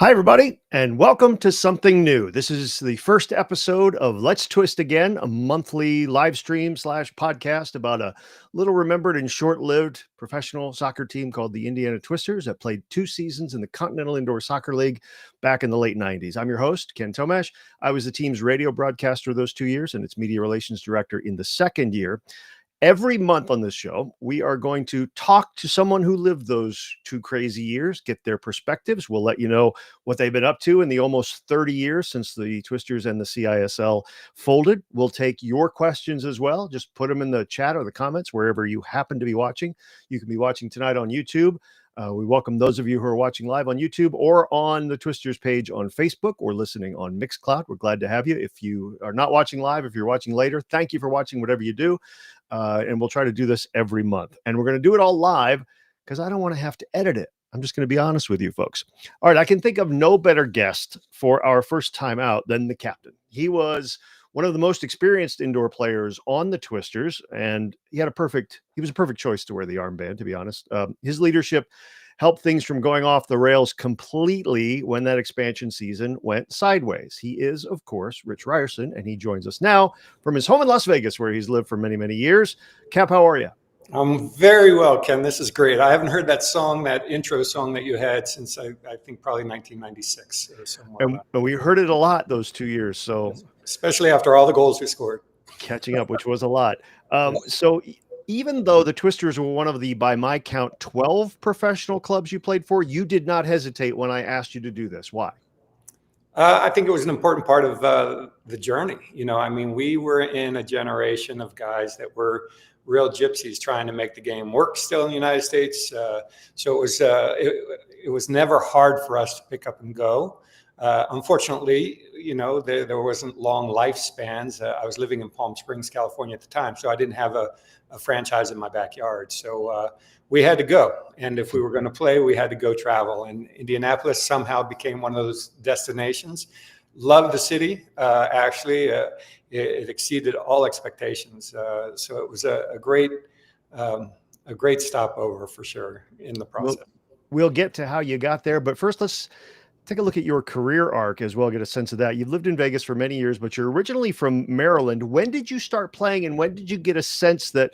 Hi, everybody, and welcome to something new. This is the first episode of Let's Twist Again, a monthly live stream slash podcast about a little remembered and short-lived professional soccer team called the Indiana Twisters that played 2 seasons in the Continental Indoor Soccer League back in the late 90s. I'm your host, Ken Tomash. I was the team's radio broadcaster those 2 years and its media relations director in the second year. Every month on this show, we are going to talk to someone who lived those 2 crazy years, get their perspectives. We'll let you know what they've been up to in the almost 30 years since the Twisters and the CISL folded. We'll take your questions as well. Just put them in the chat or the comments wherever you happen to be watching. You can be watching tonight on YouTube. We welcome those of you who are watching live on YouTube or on the Twisters page on Facebook or listening on Mixcloud. We're glad to have you. If you are not watching live, if you're watching later, thank you for watching whatever you do. And we'll try to do this every month. And we're going to do it all live because I don't want to have to edit it. I'm just going to be honest with you folks. All right, I can think of no better guest for our first time out than the captain. He was one of the most experienced indoor players on the Twisters, and he was a perfect choice to wear the armband, to be honest. His leadership helped things from going off the rails completely when that expansion season went sideways. He is, of course, Rich Ryerson, and he joins us now from his home in Las Vegas, where he's lived for many, many years. Cap, how are you? I'm very well, Ken. This is great. I haven't heard that song, that intro song that you had since I think probably 1996 or somewhere. And we heard it a lot those 2 years. So especially after all the goals we scored. Catching up, which was a lot. So even though the Twisters were one of the, by my count, 12 professional clubs you played for, you did not hesitate when I asked you to do this. Why? I think it was an important part of the journey. We were in a generation of guys that were real gypsies trying to make the game work still in the United States. So it was never hard for us to pick up and go. Unfortunately, there wasn't long lifespans. I was living in Palm Springs, California at the time, so I didn't have a franchise in my backyard. So we had to go. And if we were going to play, we had to go travel. And Indianapolis somehow became one of those destinations. Loved the city. Actually, it exceeded all expectations. So it was a great stopover for sure in the process. We'll get to how you got there, but first let's take a look at your career arc as well, get a sense of that. You've lived in Vegas for many years, but you're originally from Maryland. When did you start playing, and when did you get a sense that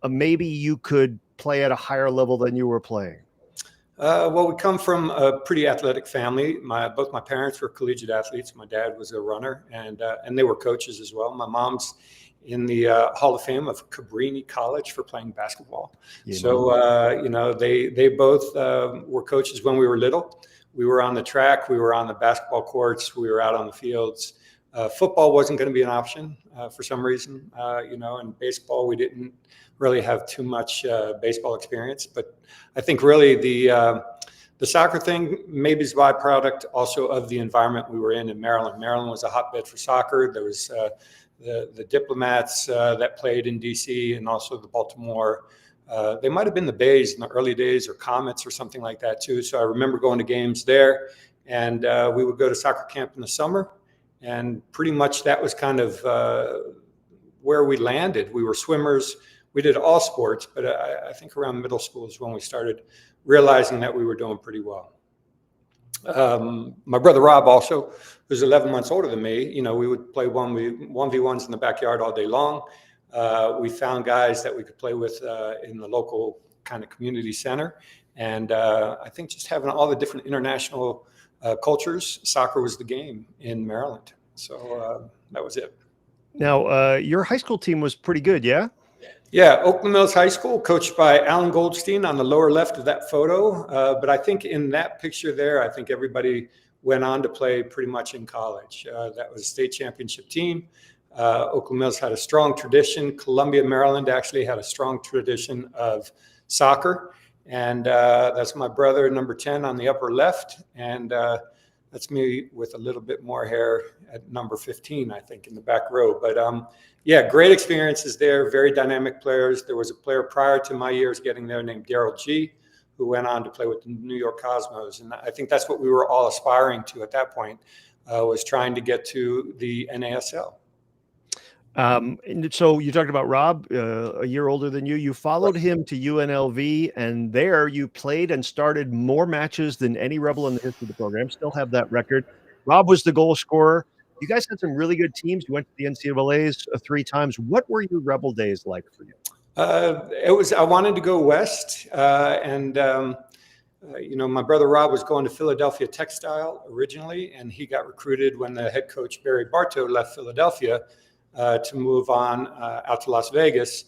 maybe you could play at a higher level than you were playing? Well, we come from a pretty athletic family. Both my parents were collegiate athletes. My dad was a runner, and they were coaches as well. My mom's in the Hall of Fame of Cabrini College for playing basketball. Yeah. So, they both were coaches when we were little. We were on the track, we were on the basketball courts, we were out on the fields. Football wasn't going to be an option for some reason. And baseball, we didn't really have too much baseball experience. But I think really the soccer thing maybe is a byproduct also of the environment we were in Maryland. Maryland was a hotbed for soccer. There was the Diplomats that played in D.C. and also the Baltimore. They might have been the Bays in the early days or Comets or something like that too. So I remember going to games there, and we would go to soccer camp in the summer. And pretty much that was kind of where we landed. We were swimmers. We did all sports, but I think around middle school is when we started realizing that we were doing pretty well. My brother Rob also, who's 11 months older than me, we would play 1v1s in the backyard all day long. We found guys that we could play with in the local kind of community center. And I think just having all the different international cultures, soccer was the game in Maryland. So that was it. Now, your high school team was pretty good, yeah? Yeah, Oakland Mills High School, coached by Alan Goldstein on the lower left of that photo. But I think in that picture there, I think everybody went on to play pretty much in college. That was a state championship team. Oakland Mills had a strong tradition. Columbia, Maryland actually had a strong tradition of soccer. And that's my brother, number 10 on the upper left. And that's me with a little bit more hair at number 15, I think, in the back row. But yeah, great experiences there, very dynamic players. There was a player prior to my years getting there named Daryl G, who went on to play with the New York Cosmos. And I think that's what we were all aspiring to at that point, was trying to get to the NASL. And so you talked about Rob, a year older than you. You followed him to UNLV, and there you played and started more matches than any Rebel in the history of the program. Still have that record. Rob was the goal scorer. You guys had some really good teams. You went to the NCAA's 3 times. What were your Rebel days like for you? I wanted to go west, my brother Rob was going to Philadelphia Textile originally, and he got recruited when the head coach Barry Bartow left Philadelphia to move on out to Las Vegas.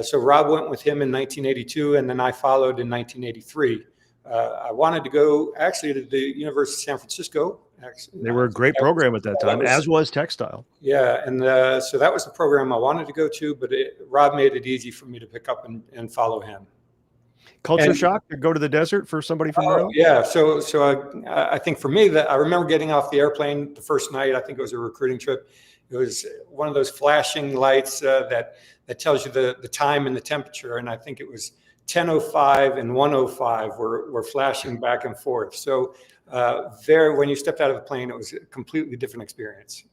So Rob went with him in 1982, and then I followed in 1983. I wanted to go actually to the University of San Francisco. They were a great program at that time, as was Textile. Yeah, and so that was the program I wanted to go to, but Rob made it easy for me to pick up and follow him. Culture shock to go to the desert for somebody from Maryland? Yeah, so I think for me, that I remember getting off the airplane the first night. I think it was a recruiting trip. It was one of those flashing lights that tells you the time and the temperature, and I think it was 10:05 and 1:05 were flashing back and forth. So when you stepped out of the plane, it was a completely different experience.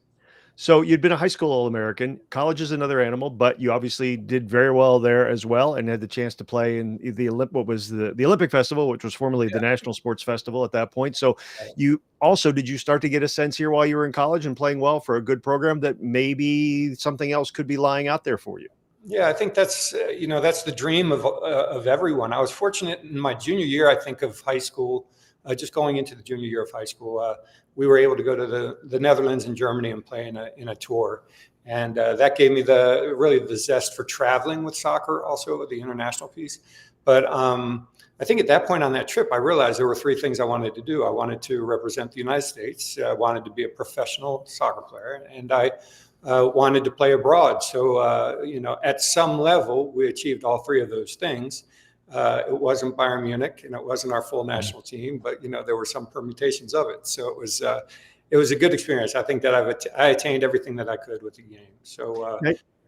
So you'd been a high school All-American. College is another animal, but you obviously did very well there as well, and had the chance to play in the Olympic Festival, which was formerly the National Sports Festival at that point. So did you start to get a sense here while you were in college and playing well for a good program that maybe something else could be lying out there for you? Yeah, I think that's the dream of everyone. I was fortunate in my junior year, I think, of high school. Just going into the junior year of high school, we were able to go to the Netherlands and Germany and play in a tour, and that gave me the zest for traveling with soccer, also the international piece. But I think at that point on that trip, I realized there were 3 things I wanted to do. I wanted to represent the United States. I wanted to be a professional soccer player, and I wanted to play abroad. So at some level, we achieved all 3 of those things. It wasn't Bayern Munich, and it wasn't our full national team, but there were some permutations of it. So it was a good experience. I think that I attained everything that I could with the game. So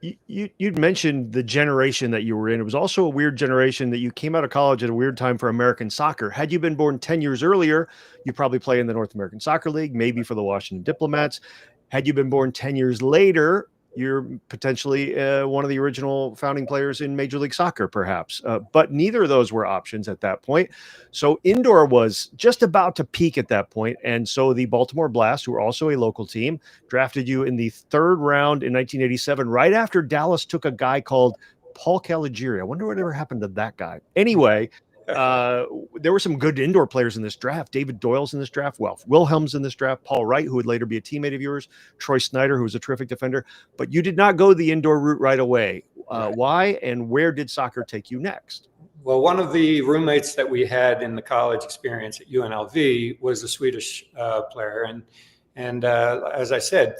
you'd mentioned the generation that you were in. It was also a weird generation that you came out of college at a weird time for American soccer. Had you been born 10 years earlier, you probably play in the North American Soccer League, maybe for the Washington Diplomats. Had you been born 10 years later, you're potentially one of the original founding players in Major League Soccer, perhaps. But neither of those were options at that point. So indoor was just about to peak at that point. And so the Baltimore Blast, who are also a local team, drafted you in the 3rd round in 1987, right after Dallas took a guy called Paul Caligiuri. I wonder whatever happened to that guy. Anyway, there were some good indoor players in this draft. David Doyle's in this draft. Wilhelm's in this draft. Paul Wright, who would later be a teammate of yours. Troy Snyder, who was a terrific defender. But you did not go the indoor route right away. Why and where did soccer take you next? Well, one of the roommates that we had in the college experience at UNLV was a Swedish player. And as I said,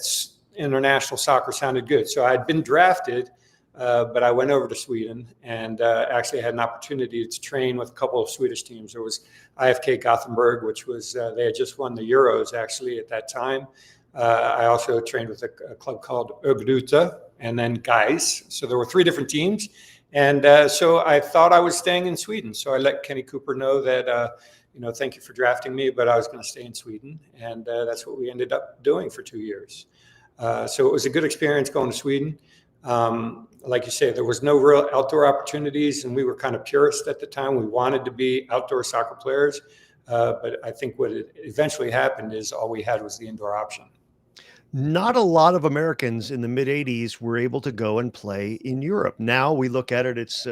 international soccer sounded good. So I'd been drafted, but I went over to Sweden and actually had an opportunity to train with a couple of Swedish teams. There was IFK Gothenburg, which was, they had just won the Euros actually at that time. I also trained with a club called Örgryte and then Gais. So there were 3 different teams. And so I thought I was staying in Sweden. So I let Kenny Cooper know that, thank you for drafting me, but I was going to stay in Sweden. And that's what we ended up doing for 2 years. So it was a good experience going to Sweden. Like you say, there was no real outdoor opportunities, and we were kind of purist at the time. We wanted to be outdoor soccer players. But I think what eventually happened is all we had was the indoor option. Not a lot of Americans in the mid-'80s were able to go and play in Europe. Now we look at it, it's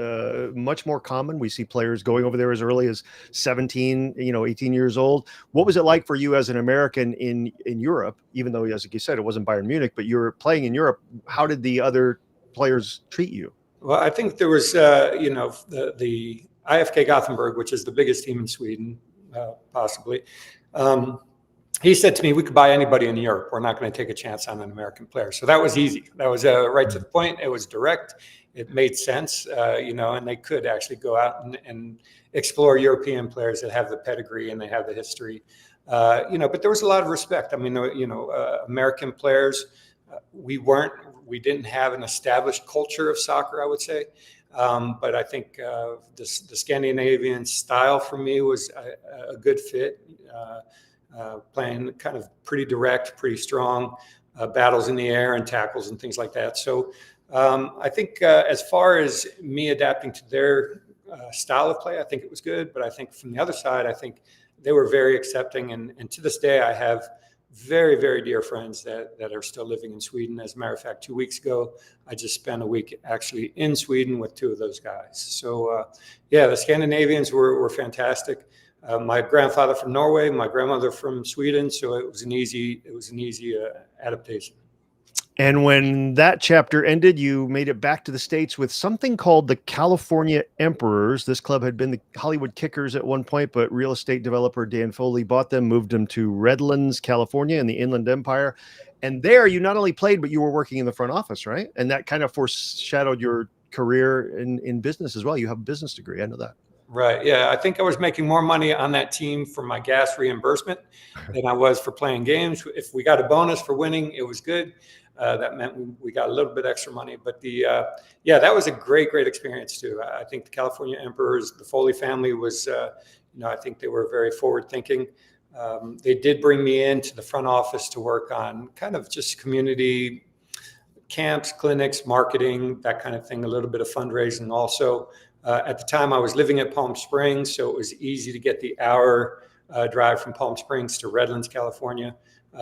much more common. We see players going over there as early as 17, 18 years old. What was it like for you as an American in Europe, even though, as you said, it wasn't Bayern Munich, but you were playing in Europe? How did the other players treat you? Well, I think there was, the IFK Gothenburg, which is the biggest team in Sweden, possibly. He said to me, we could buy anybody in Europe. We're not going to take a chance on an American player. So that was easy. That was right to the point. It was direct. It made sense, and they could actually go out and explore European players that have the pedigree and they have the history. But there was a lot of respect. I mean, American players, we didn't have an established culture of soccer, I would say. But I think the Scandinavian style for me was a good fit. Playing kind of pretty direct, pretty strong. battles in the air and tackles and things like that. So I think as far as me adapting to their style of play, I think it was good. But I think from the other side, I think they were very accepting. And to this day, I have very, very dear friends that are still living in Sweden. As a matter of fact, 2 weeks ago, I just spent a week actually in Sweden with two of those guys. So yeah, the Scandinavians were fantastic. My grandfather from Norway, my grandmother from Sweden, so it was an easy adaptation. And when that chapter ended, you made it back to the States with something called the California Emperors. This club had been the Hollywood Kickers at one point, but real estate developer Dan Foley bought them, moved them to Redlands, California in the Inland Empire. And there you not only played, but you were working in the front office, right? And that kind of foreshadowed your career in business as well. You have a business degree. I know that. Right. Yeah. I think I was making more money on that team for my gas reimbursement than I was for playing games. If we got a bonus for winning, it was good. That meant we got a little bit extra money. But yeah, that was a great experience too. I think the California Emperors, the Foley family was, I think they were very forward thinking. They did bring me into the front office to work on kind of just community camps, clinics, marketing, that kind of thing, a little bit of fundraising also. At the time, I was living at Palm Springs, so it was easy to get the hour drive from Palm Springs to Redlands, California.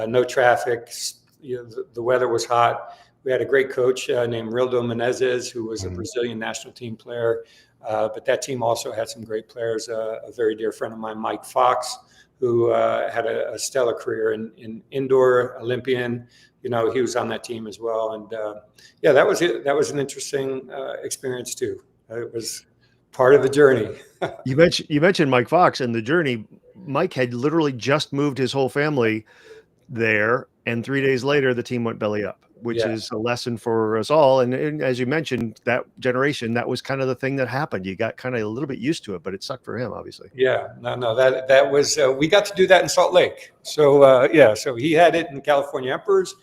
No traffic. The weather was hot. We had a great coach named Rildo Menezes, who was a Brazilian national team player. But that team also had some great players. A very dear friend of mine, Mike Fox, who had a stellar career in indoor Olympian. He was on that team as well. And yeah, that was it. That was an interesting experience too. It was part of the journey. You mentioned Mike Fox and the journey. Mike had literally just moved his whole family there, and 3 days later the team went belly up, which is a lesson for us all. And as you mentioned, that generation, that was kind of the thing that happened. You got kind of a little bit used to it, but it sucked for him, obviously. Yeah, no, that was we got to do that in Salt Lake. So yeah, so he had it in California Emperors,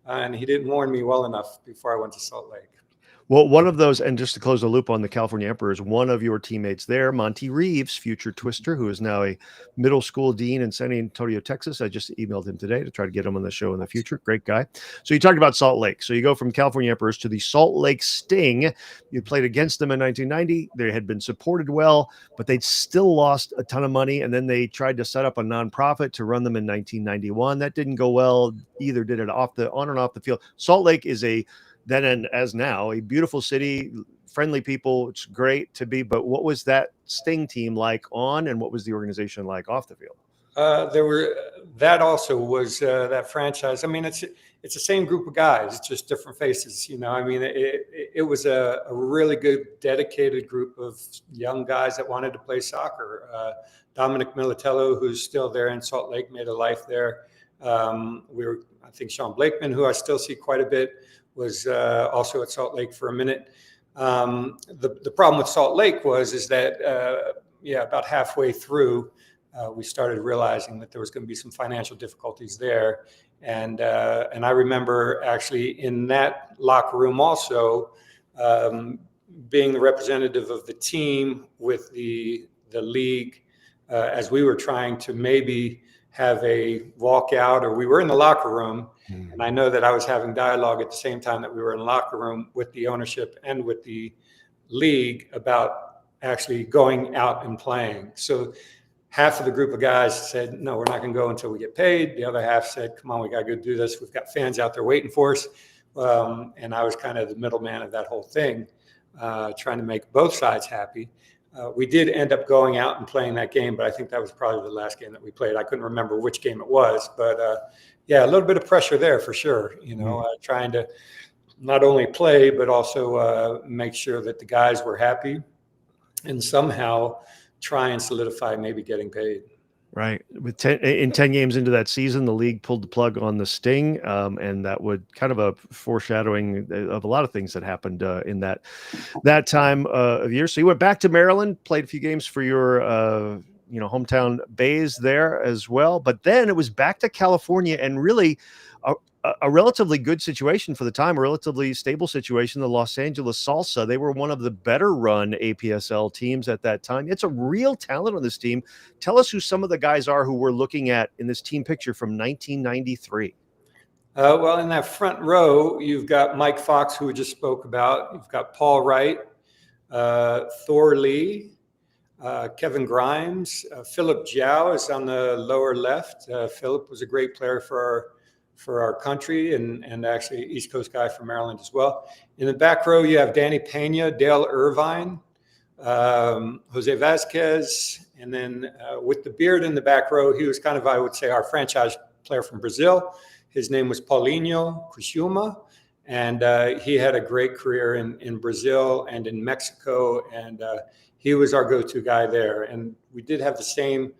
and he didn't warn me well enough before I went to Salt Lake. Well, one of those, and just to close the loop on the California Emperors, one of your teammates there, Monty Reeves, future Twister, who is now a middle school dean in San Antonio, Texas. I just emailed him today to try to get him on the show in the future. Great guy. So you talked about Salt Lake. So you go from California Emperors to the Salt Lake Sting. You played against them in 1990. They had been supported well, but they'd still lost a ton of money. And then they tried to set up a nonprofit to run them in 1991. That didn't go well either, did it on and off the field. Salt Lake is then and as now, a beautiful city, friendly people. It's great to be. But what was that Sting team like on, and what was the organization like off the field? That also was that franchise. I mean, it's the same group of guys. It's just different faces. I mean, it was a really good, dedicated group of young guys that wanted to play soccer. Dominic Militello, who's still there in Salt Lake, made a life there. I think Sean Blakeman, who I still see quite a bit, was also at Salt Lake for a minute. The problem with Salt Lake is that about halfway through, we started realizing that there was going to be some financial difficulties there, and I remember actually in that locker room also being the representative of the team with the league as we were trying to maybe have a walkout, or we were in the locker room. And I know that I was having dialogue at the same time that we were in the locker room with the ownership and with the league about actually going out and playing. So half of the group of guys said, no, we're not going to go until we get paid. The other half said, come on, we got to go do this. We've got fans out there waiting for us. And I was kind of the middleman of that whole thing, trying to make both sides happy. We did end up going out and playing that game, but I think that was probably the last game that we played. I couldn't remember which game it was, but yeah, a little bit of pressure there for sure. Trying to not only play, but also make sure that the guys were happy and somehow try and solidify maybe getting paid. Right. With 10 games into that season, the league pulled the plug on the Sting, and that would kind of a foreshadowing of a lot of things that happened in that time of year. So you went back to Maryland, played a few games for your hometown Bays there as well, but then it was back to California, and really a relatively good situation for the time, a relatively stable situation. The Los Angeles Salsa, they were one of the better run APSL teams at that time. It's a real talent on this team. Tell us who some of the guys are who we're looking at in this team picture from 1993. Well, in that front row, you've got Mike Fox, who we just spoke about. You've got Paul Wright, Thor Lee, Kevin Grimes, Philip Jiao is on the lower left. Philip was a great player for our country and actually East Coast guy from Maryland as well. In the back row, you have Danny Pena, Dale Irvine, Jose Vasquez, and then with the beard in the back row, he was kind of, I would say, our franchise player from Brazil. His name was Paulinho Criciúma, and he had a great career in Brazil and in Mexico, and he was our go-to guy there. And we did have the same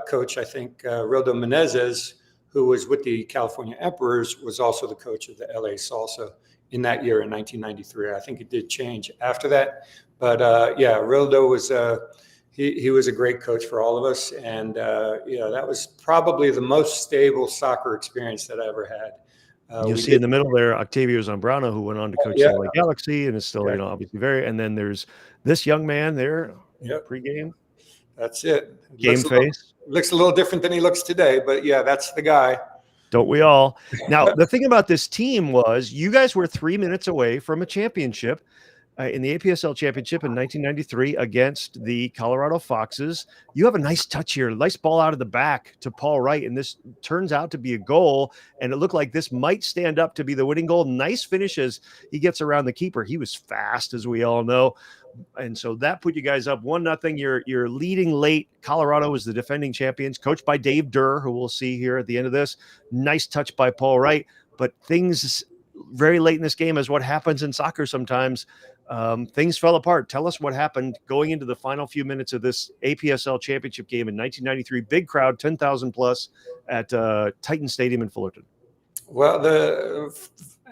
coach, I think, Rildo Menezes, who was with the California Emperors, was also the coach of the LA Salsa in that year in 1993. I think it did change after that. But yeah, Rildo was he was a great coach for all of us. And that was probably the most stable soccer experience that I ever had. You'll see in the middle there, Octavio Zambrano, who went on to coach the LA Galaxy and is still, obviously and then there's this young man there, pregame. That's it. Game face. Looks a little different than he looks today, but yeah, that's the guy. Don't we all? Now, the thing about this team was you guys were 3 minutes away from a championship in the APSL championship in 1993 against the Colorado Foxes. You have a nice touch here, nice ball out of the back to Paul Wright, and this turns out to be a goal, and it looked like this might stand up to be the winning goal. Nice finish as he gets around the keeper. He was fast, as we all know. And so that put you guys up 1-0. You're leading late. Colorado is the defending champions, coached by Dave Durr, who we'll see here at the end of this. Nice touch by Paul Wright, but things very late in this game, as what happens in soccer sometimes, things fell apart. Tell us what happened going into the final few minutes of this APSL championship game in 1993. Big crowd, 10,000 plus at Titan Stadium in Fullerton. Well,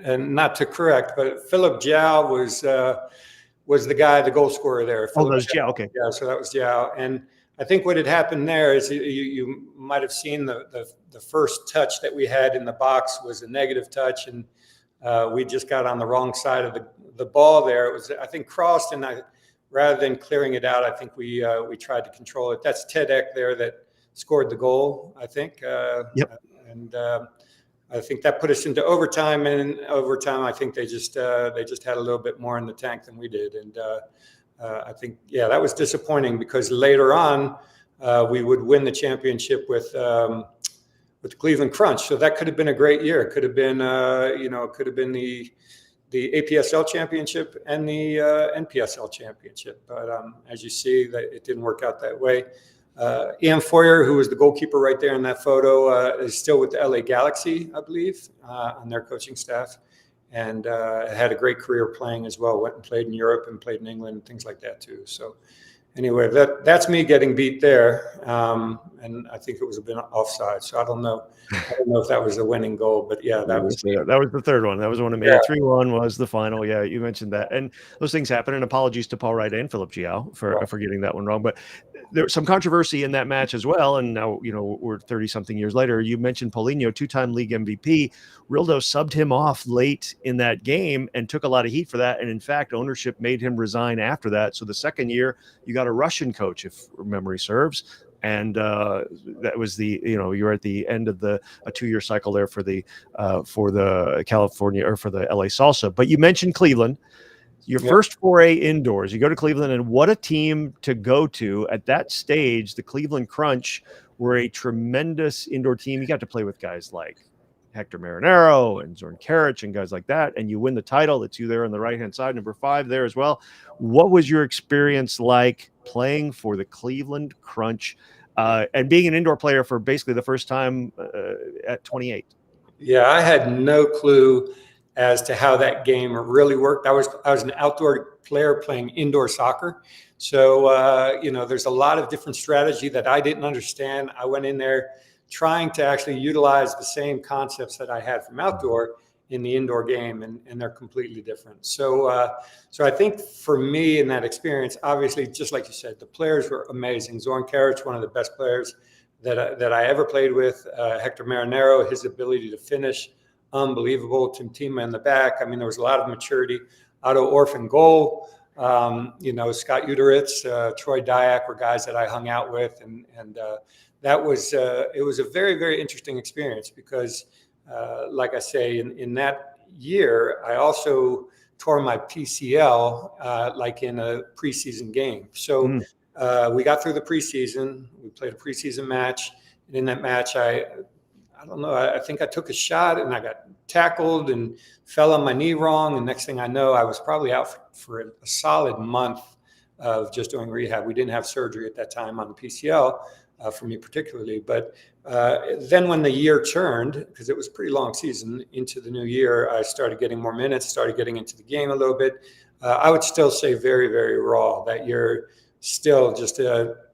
and not to correct, but Philip Jiao was the guy, the goal scorer there. Oh, that was Jiao. Okay. Yeah, so that was Jiao. And I think what had happened there is you might have seen the first touch that we had in the box was a negative touch, and we just got on the wrong side of the ball there. It was, I think, crossed, and rather than clearing it out, I think we tried to control it. That's Ted Eck there that scored the goal, I think. Yep. And I think that put us into overtime, and in overtime, I think they just had a little bit more in the tank than we did, and I think that was disappointing because later on we would win the championship with the Cleveland Crunch, so that could have been a great year. It could have been it could have been the APSL championship and the NPSL championship, but as you see, that it didn't work out that way. Ian Foyer, who was the goalkeeper right there in that photo, is still with the LA Galaxy, I believe, on their coaching staff, and had a great career playing as well. Went and played in Europe and played in England and things like that too. So anyway, that's me getting beat there, and I think it was a bit offside. So I don't know if that was a winning goal, but yeah, that was the third one. That was one of made it 3-1 was the final. Yeah, you mentioned that, and those things happen. And apologies to Paul Wright and Philip Jiao for getting that one wrong, but there was some controversy in that match as well. And now, we're 30 something years later. You mentioned Paulinho, 2-time league MVP. Rildo subbed him off late in that game and took a lot of heat for that. And in fact, ownership made him resign after that. So the second year you got a Russian coach, if memory serves. And that was you're at the end of a 2-year cycle there for the California or for the LA Salsa. But you mentioned Cleveland. Your first foray indoors, you go to Cleveland, and what a team to go to at that stage. The Cleveland Crunch were a tremendous indoor team. You got to play with guys like Hector Marinero and Zoran Karic and guys like that, and you win the title. That's you there on the right-hand side, number 5 there as well. What was your experience like playing for the Cleveland Crunch and being an indoor player for basically the first time at 28? Yeah, I had no clue as to how that game really worked. I was an outdoor player playing indoor soccer. So, there's a lot of different strategy that I didn't understand. I went in there trying to actually utilize the same concepts that I had from outdoor in the indoor game, and they're completely different. So I think for me in that experience, obviously, just like you said, the players were amazing. Zoran Karic, one of the best players that I ever played with. Hector Marinero, his ability to finish, unbelievable. Tim Tima in the back. I mean, there was a lot of maturity. Otto Orphan goal. Scott Uderitz, Troy Dyack were guys that I hung out with, and that was it was a very, very interesting experience because like I say, in that year, I also tore my PCL like in a preseason game. So we got through the preseason. We played a preseason match, and in that match, I don't know. I think I took a shot and I got tackled and fell on my knee wrong. And next thing I know, I was probably out for a solid month of just doing rehab. We didn't have surgery at that time on the PCL for me particularly. But then when the year turned, because it was a pretty long season into the new year, I started getting more minutes, started getting into the game a little bit. I would still say very, very raw that you're still just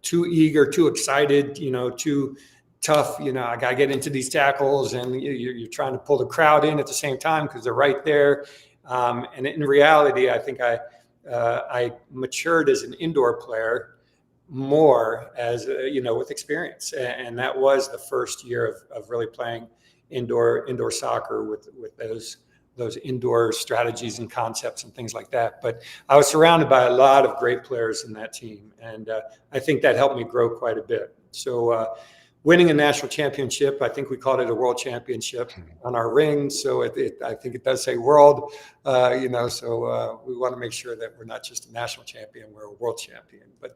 too eager, too excited, too tough. I got to get into these tackles, and you're trying to pull the crowd in at the same time because they're right there. And in reality, I think I matured as an indoor player more as with experience, and that was the first year of really playing indoor soccer with those indoor strategies and concepts and things like that. But I was surrounded by a lot of great players in that team, and I think that helped me grow quite a bit. So winning a national championship, I think we called it a world championship on our ring. So I think it does say world, so we want to make sure that we're not just a national champion, we're a world champion. But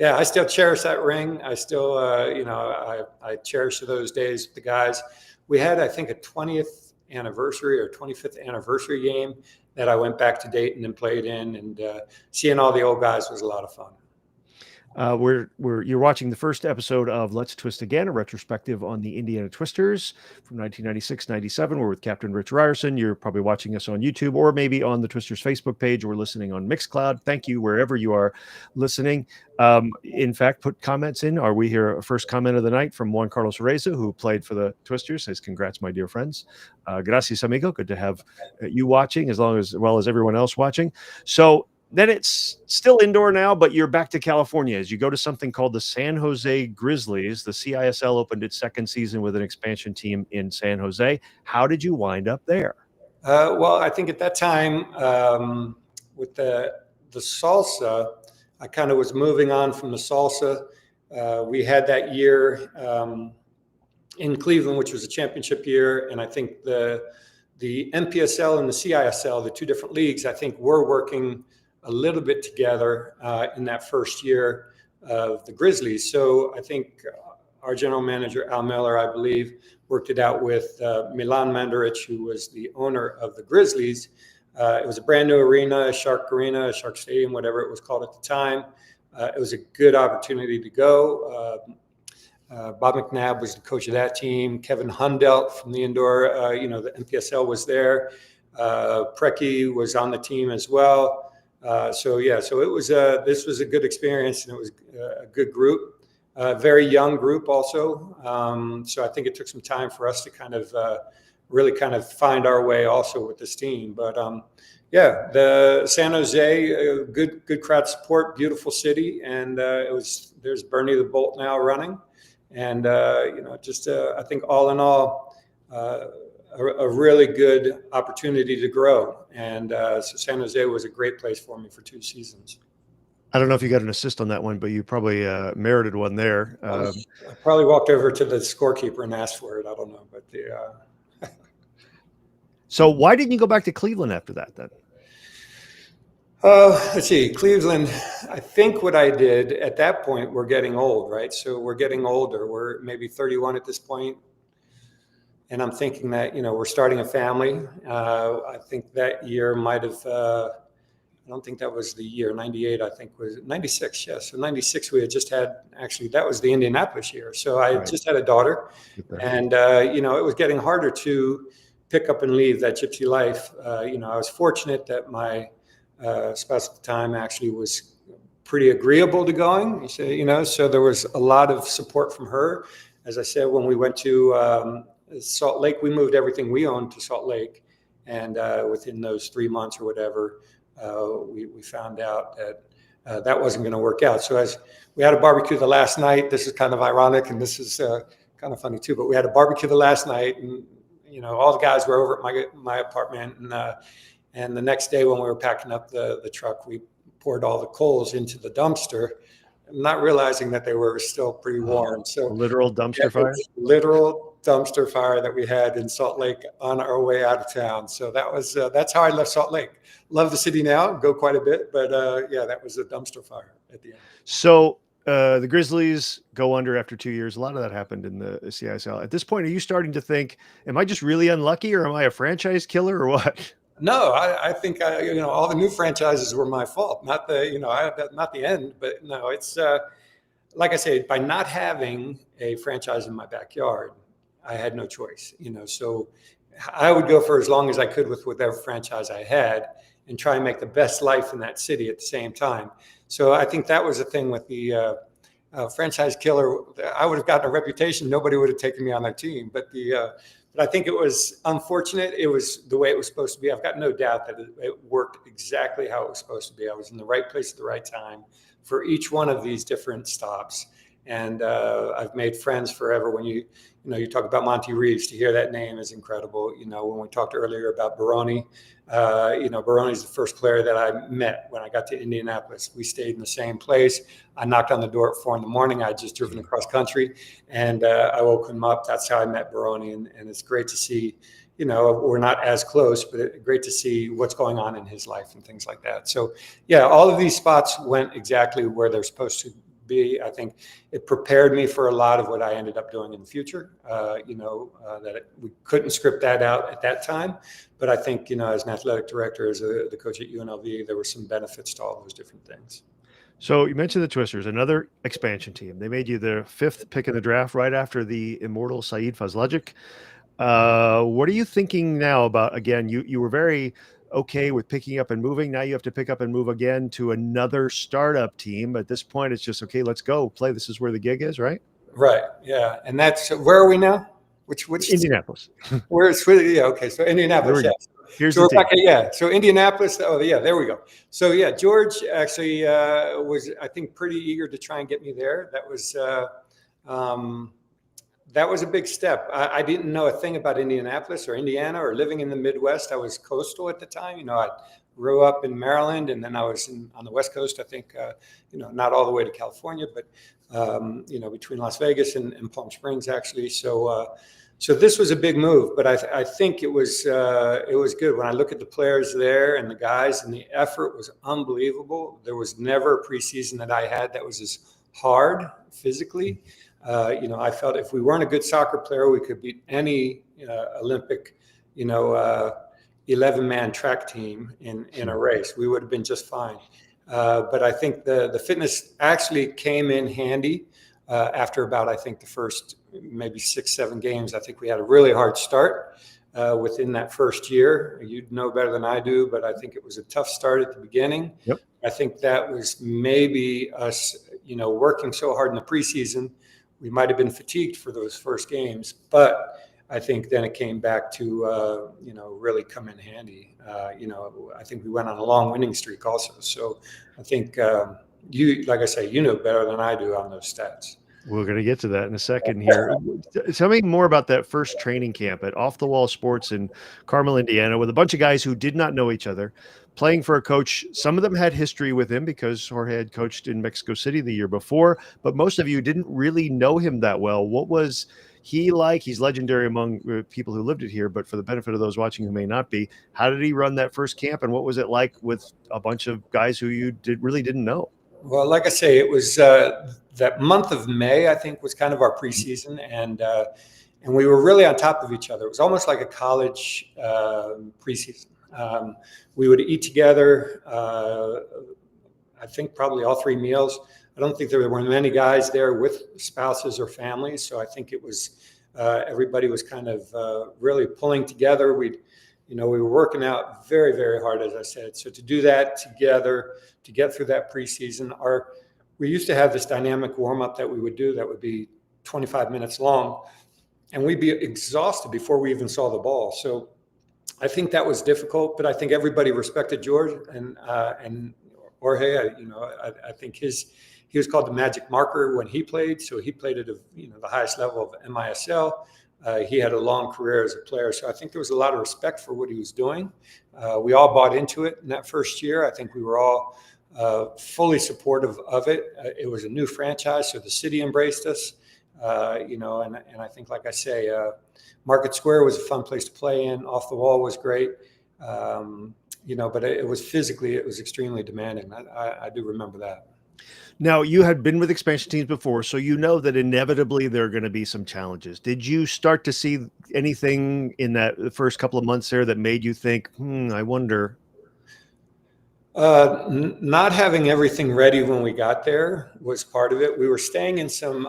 I still cherish that ring. I still, I cherish those days with the guys. We had, I think, a 20th anniversary or 25th anniversary game that I went back to Dayton and played in, and seeing all the old guys was a lot of fun. You're watching the first episode of Let's Twist Again, a retrospective on the Indiana Twisters from 1996-97. We're with Captain Rich Ryerson. You're probably watching us on YouTube or maybe on the Twisters Facebook page, or listening on Mixcloud. Thank you wherever you are listening. In fact, put comments in. Are we here? First comment of the night from Juan Carlos Reza, who played for the Twisters, says, "Congrats, my dear friends." Gracias, amigo. Good to have you watching, as well as everyone else watching. So then it's still indoor now, but you're back to California as you go to something called the San Jose Grizzlies. The CISL opened its second season with an expansion team in San Jose. How did you wind up there? Well, I think at that time, with the salsa, I kind of was moving on from the salsa. We had that year in Cleveland, which was a championship year, and I think the NPSL and the CISL, the two different leagues, I think were working a little bit together in that first year of the Grizzlies. So I think our general manager, Al Miller, I believe, worked it out with Milan Mandarich, who was the owner of the Grizzlies. It was a brand new arena, Shark Stadium, whatever it was called at the time. It was a good opportunity to go. Bob McNabb was the coach of that team. Kevin Hundelt from the indoor, the NPSL was there. Preki was on the team as well. So it was this was a good experience, and it was a good group, very young group also. So I think it took some time for us to really find our way also with this team. But the San Jose, good crowd support, beautiful city, and there's Bernie the Bolt now running, and I think all in all, a really good opportunity to grow. And so San Jose was a great place for me for 2 seasons. I don't know if you got an assist on that one, but you probably merited one there. I probably walked over to the scorekeeper and asked for it. I don't know, but So why didn't you go back to Cleveland after that then? Let's see, Cleveland, I think what I did at that point, we're getting old, right? So we're getting older. We're maybe 31 at this point. And I'm thinking that, we're starting a family. I think that year might have, I don't think that was the year, 98, I think was 96. Yes. So 96, we had just had, actually, that was the Indianapolis year. So I just had a daughter, and, it was getting harder to pick up and leave that gypsy life. I was fortunate that my spouse at the time actually was pretty agreeable to going, so there was a lot of support from her. As I said, when we went to Salt Lake, we moved everything we owned to Salt Lake, and within those 3 months or whatever, we found out that that wasn't going to work out. So as we had a barbecue the last night, this is kind of ironic, and this is kind of funny too, but we had a barbecue the last night, and all the guys were over at my apartment, and the next day when we were packing up the truck, we poured all the coals into the dumpster, not realizing that they were still pretty warm. So literal dumpster fire? Literal dumpster fire that we had in Salt Lake on our way out of town. So that's how I left Salt Lake. Love the city now, go quite a bit, but yeah, that was a dumpster fire at the end. So the Grizzlies go under after 2 years. A lot of that happened in the CISL. At this point, are you starting to think, am I just really unlucky, or am I a franchise killer, or what? No, I think all the new franchises were my fault, not not the end, but no, it's like I say, by not having a franchise in my backyard, I had no choice. So I would go for as long as I could with whatever franchise I had, and try and make the best life in that city at the same time. So I think that was the thing with the franchise killer. I would have gotten a reputation. Nobody would have taken me on their team. But I think it was unfortunate. It was the way it was supposed to be. I've got no doubt that it worked exactly how it was supposed to be. I was in the right place at the right time for each one of these different stops. And I've made friends forever. When you talk about Monty Reeves, to hear that name is incredible. When we talked earlier about Baroni, Baroni's the first player that I met when I got to Indianapolis. We stayed in the same place. I knocked on the door at 4 a.m. I'd just driven across country, and I woke him up. That's how I met Baroni, and it's great to see. We're not as close, but great to see what's going on in his life and things like that. So, yeah, all of these spots went exactly where they're supposed to be. I think it prepared me for a lot of what I ended up doing in the future. We couldn't script that out at that time, but I think as an athletic director, as the coach at UNLV, there were some benefits to all those different things. So you mentioned the Twisters, another expansion team. They made you the 5th pick in the draft, right after the immortal Saeed Fazlajic. What are you thinking now about? Again, you were very okay with picking up and moving. Now you have to pick up and move again to another startup team. At this point, it's just, okay, let's go play. This is where the gig is, right? Right. Yeah. And that's, where are we now? Which Indianapolis. Okay. So Indianapolis. Yeah. Here's the team. Yeah. So Indianapolis. Oh yeah, there we go. So yeah, George actually was, I think, pretty eager to try and get me there. That was a big step. I didn't know a thing about Indianapolis or Indiana or living in the Midwest. I was coastal at the time. I grew up in Maryland, and then I was on the West Coast. I think, not all the way to California, but between Las Vegas and Palm Springs, actually. So this was a big move, but I think it was good. When I look at the players there and the guys, and the effort was unbelievable. There was never a preseason that I had that was as hard physically. I felt if we weren't a good soccer player, we could beat any Olympic, 11-man track team in a race. We would have been just fine. But I think the fitness actually came in handy after about, I think, the first maybe 6-7 games. I think we had a really hard start within that first year. You'd know better than I do, but I think it was a tough start at the beginning. Yep. I think that was maybe us, working so hard in the preseason. We might have been fatigued for those first games, but I think then it came back to, really come in handy. I think we went on a long winning streak also. So I think like I say, you know better than I do on those stats. We're going to get to that in a second here. Tell me more about that first training camp at Off the Wall Sports in Carmel, Indiana, with a bunch of guys who did not know each other, playing for a coach. Some of them had history with him because Jorge had coached in Mexico City the year before, but most of you didn't really know him that well. What was he like? He's legendary among people who lived it here, but for the benefit of those watching who may not be, how did he run that first camp, and what was it like with a bunch of guys who you really didn't know? Well, like I say, it was that month of May, I think, was kind of our preseason, and we were really on top of each other. It was almost like a college preseason. We would eat together, I think probably all 3 meals. I don't think there were many guys there with spouses or families, so I think it was everybody was kind of really pulling together. We were working out very, very hard, as I said. So to do that together, to get through that preseason, we used to have this dynamic warm-up that we would do that would be 25 minutes long, and we'd be exhausted before we even saw the ball. So I think that was difficult, but I think everybody respected George and Jorge. I think he was called the magic marker when he played. So he played at the highest level of MISL. He had a long career as a player. So I think there was a lot of respect for what he was doing. We all bought into it in that first year. I think we were all fully supportive of it. It was a new franchise, so the city embraced us. And I think, like I say, Market Square was a fun place to play in. Off the Wall was great. But it was extremely demanding. I do remember that. Now, you had been with expansion teams before, so you know that inevitably there are going to be some challenges. Did you start to see anything in the first couple of months there that made you think, I wonder? Not having everything ready when we got there was part of it. We were staying in some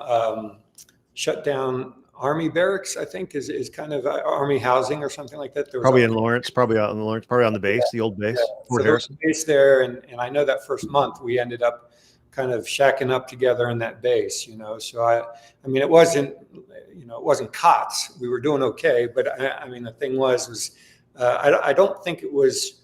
shut down Army barracks, I think is kind of Army housing or something like that. There was probably in Lawrence, probably out in Lawrence, probably on the base, the old base, Fort Harrison. Base there, and I know that first month we ended up kind of shacking up together in that base, So I mean, it wasn't cots. We were doing okay, but I mean, the thing was I don't think it was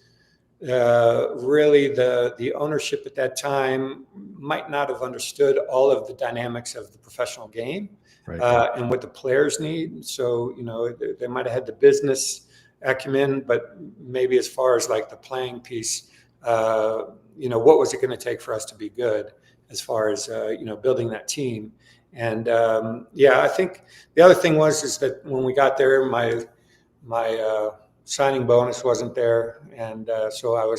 really the ownership at that time might not have understood all of the dynamics of the professional game. Right. And what the players need. So, they might have had the business acumen, but maybe as far as like the playing piece, what was it going to take for us to be good as far as, building that team? And I think the other thing is that when we got there, my signing bonus wasn't there. And so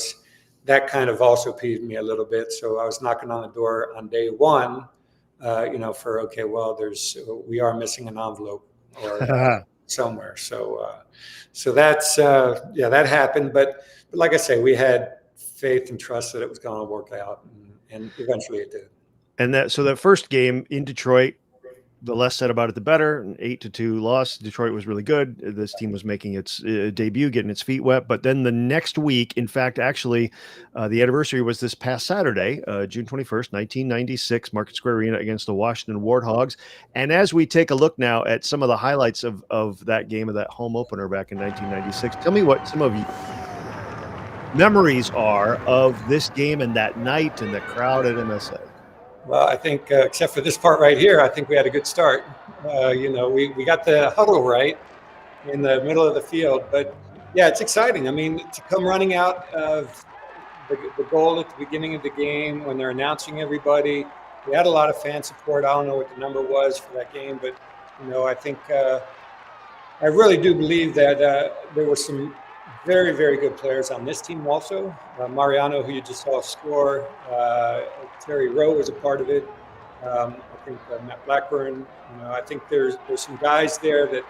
that kind of also peeved me a little bit. So I was knocking on the door on day one, we are missing an envelope or somewhere. So that's, that happened. But like I say, we had faith and trust that it was going to work out, and eventually it did. And so that first game in Detroit, the less said about it, the better. An 8-2 loss. Detroit was really good. This team was making its debut, getting its feet wet. But then the next week, in fact, actually, the anniversary was this past Saturday, June 21st, 1996, Market Square Arena against the Washington Warthogs. And as we take a look now at some of the highlights of that game, of that home opener back in 1996, tell me what some of your memories are of this game and that night and the crowd at MSA. Well, I think, except for this part right here, I think we had a good start. We got the huddle right in the middle of the field. But, yeah, it's exciting. I mean, to come running out of the goal at the beginning of the game when they're announcing everybody, we had a lot of fan support. I don't know what the number was for that game, but, I think I really do believe that there were some very, very good players on this team also. Mariano, who you just saw score, Terry Rowe was a part of it. I think Matt Blackburn, I think there's some guys there that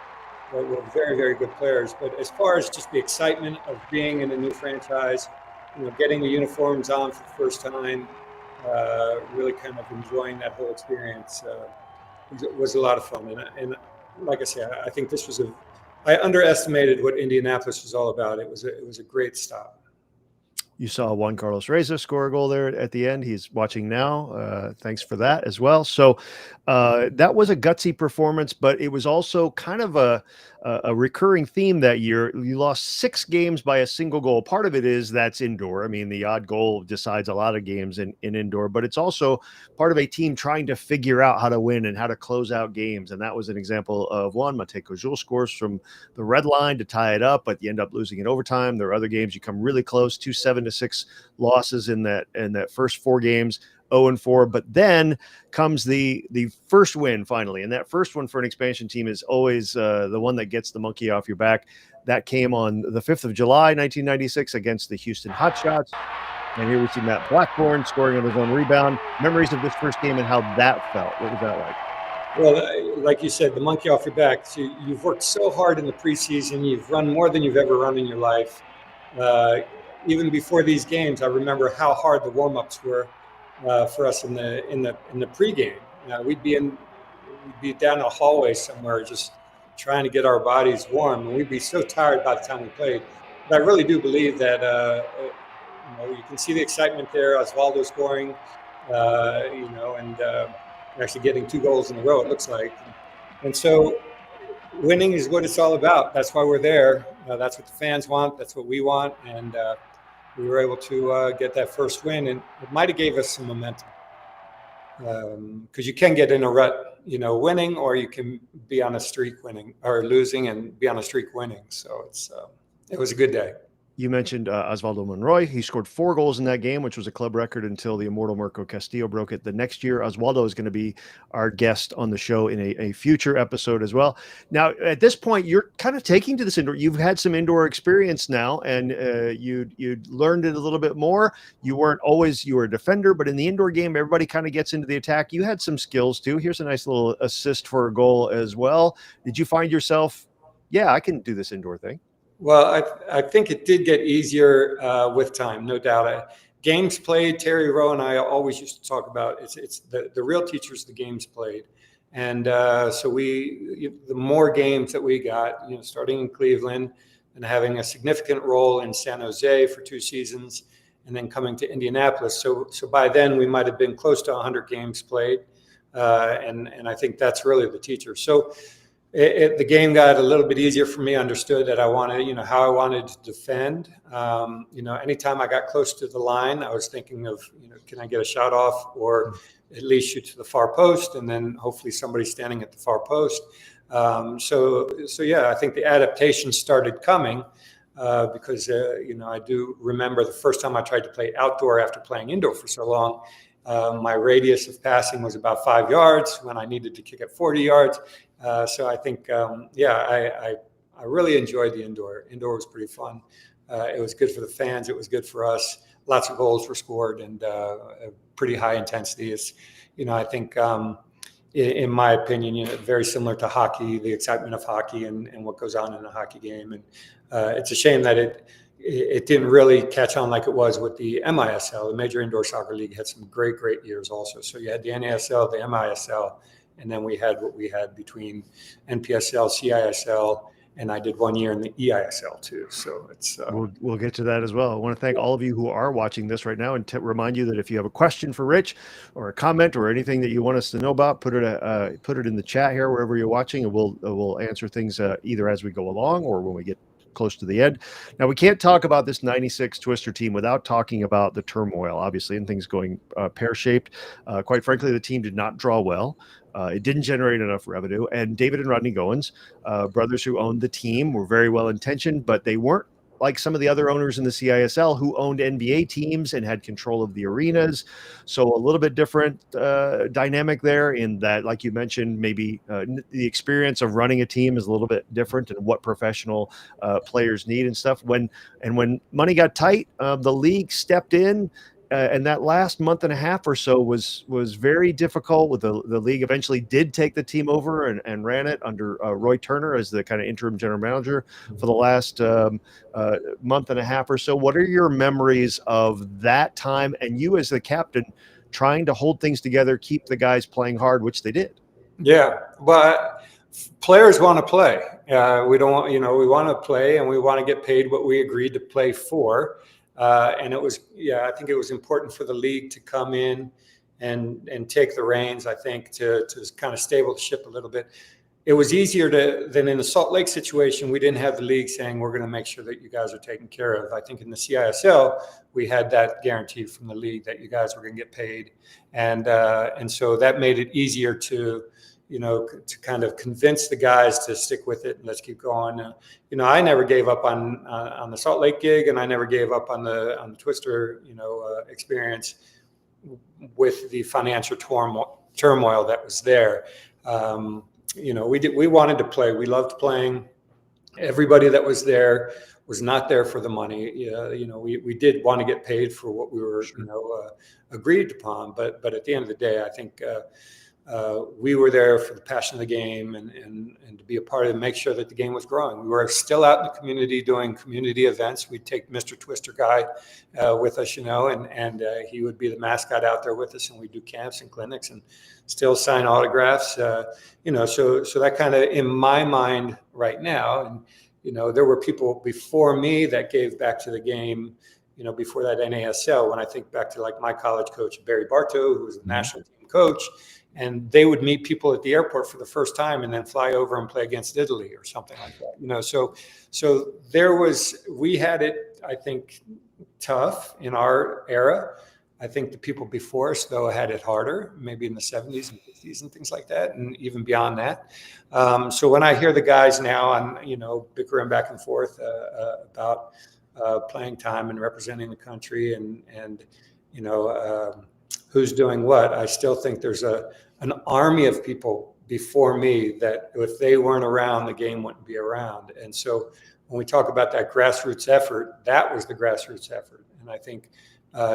were very, very good players. But as far as just the excitement of being in a new franchise, getting the uniforms on for the first time, really kind of enjoying that whole experience was a lot of fun. And like I said, I think this was I underestimated what Indianapolis was all about. It was a great stop. You saw Juan Carlos Reza score a goal there at the end. He's watching now. Thanks for that as well. So that was a gutsy performance, but it was also kind of a recurring theme that year. You lost 6 games by a single goal. Part of it is that's indoor. I mean, the odd goal decides a lot of games in indoor, but it's also part of a team trying to figure out how to win and how to close out games. And that was an example of one. Matej Kozul scores from the red line to tie it up, but you end up losing in overtime. There are other games you come really close, 2 7-6 losses in that first 4 games. 0-4, but then comes the first win finally, and that first one for an expansion team is always the one that gets the monkey off your back. That came on the 5th of July, 1996, against the Houston Hotshots, and here we see Matt Blackburn scoring on his own rebound. Memories of this first game and how that felt. What was that like? Well, like you said, the monkey off your back. So you've worked so hard in the preseason. You've run more than you've ever run in your life. Even before these games, I remember how hard the warm-ups were. For us in the pregame, we'd be down a hallway somewhere just trying to get our bodies warm, and we'd be so tired by the time we played. But I really do believe that you can see the excitement there. Osvaldo scoring, and actually getting 2 goals in a row. It looks like, and so winning is what it's all about. That's why we're there. That's what the fans want. That's what we want, and. We were able to get that first win, and it might have gave us some momentum because you can get in a rut, winning, or you can be on a streak winning or losing and be on a streak winning. So it was a good day. You mentioned Osvaldo Monroy. He scored 4 goals in that game, which was a club record until the immortal Marco Castillo broke it. The next year, Osvaldo is going to be our guest on the show in a future episode as well. Now, at this point, you're kind of taking to this indoor. You've had some indoor experience now, and you'd learned it a little bit more. You weren't always you were a defender, but in the indoor game, everybody kind of gets into the attack. You had some skills too. Here's a nice little assist for a goal as well. Did you find yourself, yeah, I can do this indoor thing? Well, I think it did get easier with time, no doubt. Games played, Terry Rowe and I always used to talk about it's the real teachers, the games played. And so the more games that we got, starting in Cleveland and having a significant role in San Jose for 2 seasons and then coming to Indianapolis. So by then we might have been close to 100 games played. And I think that's really the teacher. So the game got a little bit easier for me. Understood that I wanted, how I wanted to defend. Anytime I got close to the line, I was thinking of, can I get a shot off or at least shoot to the far post, and then hopefully somebody's standing at the far post. So yeah, I think the adaptation started coming because I do remember the first time I tried to play outdoor after playing indoor for so long. My radius of passing was about 5 yards when I needed to kick at 40 yards. So I think, I really enjoyed the indoor. Indoor was pretty fun. It was good for the fans. It was good for us. Lots of goals were scored and pretty high intensity. It's, I think, in my opinion, very similar to hockey, the excitement of hockey and what goes on in a hockey game. And it's a shame that it didn't really catch on like it was with the MISL. The Major Indoor Soccer League had some great years also. So you had the NASL, the MISL, and then we had what we had between NPSL, CISL, and I did 1 year in the EISL too. So it's we'll get to that as well. I want to thank all of you who are watching this right now, and remind you that if you have a question for Rich or a comment or anything that you want us to know about, put it in the chat here wherever you're watching, and we'll answer things either as we go along or when we get close to the end. Now, we can't talk about this 96 Twister team without talking about the turmoil, obviously, and things going pear-shaped. Quite frankly, the team did not draw well. It didn't generate enough revenue. And David and Rodney Goins, brothers who owned the team, were very well-intentioned, but they weren't like some of the other owners in the CISL who owned NBA teams and had control of the arenas. So a little bit different dynamic there in that, like you mentioned, maybe the experience of running a team is a little bit different and what professional players need and stuff. When money got tight, the league stepped in. And that last month and a half or so was very difficult. With the league eventually did take the team over and ran it under Roy Turner as the kind of interim general manager for the last month and a half or so. What are your memories of that time and you as the captain trying to hold things together, keep the guys playing hard, which they did? Yeah, but players want to play. We don't want, we want to play and we want to get paid what we agreed to play for. And it was, I think it was important for the league to come in and take the reins, I think, to kind of stable the ship a little bit. It was easier than in the Salt Lake situation. We didn't have the league saying, we're going to make sure that you guys are taken care of. I think in the CISL, we had that guarantee from the league that you guys were going to get paid. And so that made it easier to kind of convince the guys to stick with it and let's keep going. I never gave up on the Salt Lake gig, and I never gave up on the Twister, experience with the financial turmoil that was there. We wanted to play. We loved playing. Everybody that was there was not there for the money. We did want to get paid for what we were, agreed upon. But at the end of the day, I think we were there for the passion of the game and to be a part of it, make sure that the game was growing. We were still out in the community doing community events. We'd take Mr. Twister Guy with us, and he would be the mascot out there with us, and we'd do camps and clinics and still sign autographs. So that kind of, in my mind right now, and there were people before me that gave back to the game, before that NASL. When I think back to like my college coach, Barry Bartow, who was the national team coach, and they would meet people at the airport for the first time and then fly over and play against Italy or something like that. So we had it, I think, tough in our era. I think the people before us, though, had it harder, maybe in the 70s and 50s and things like that, and even beyond that. So when I hear the guys now, bickering back and forth about playing time and representing the country and who's doing what. I still think there's an army of people before me that if they weren't around, the game wouldn't be around. And so when we talk about that grassroots effort, that was the grassroots effort. And I think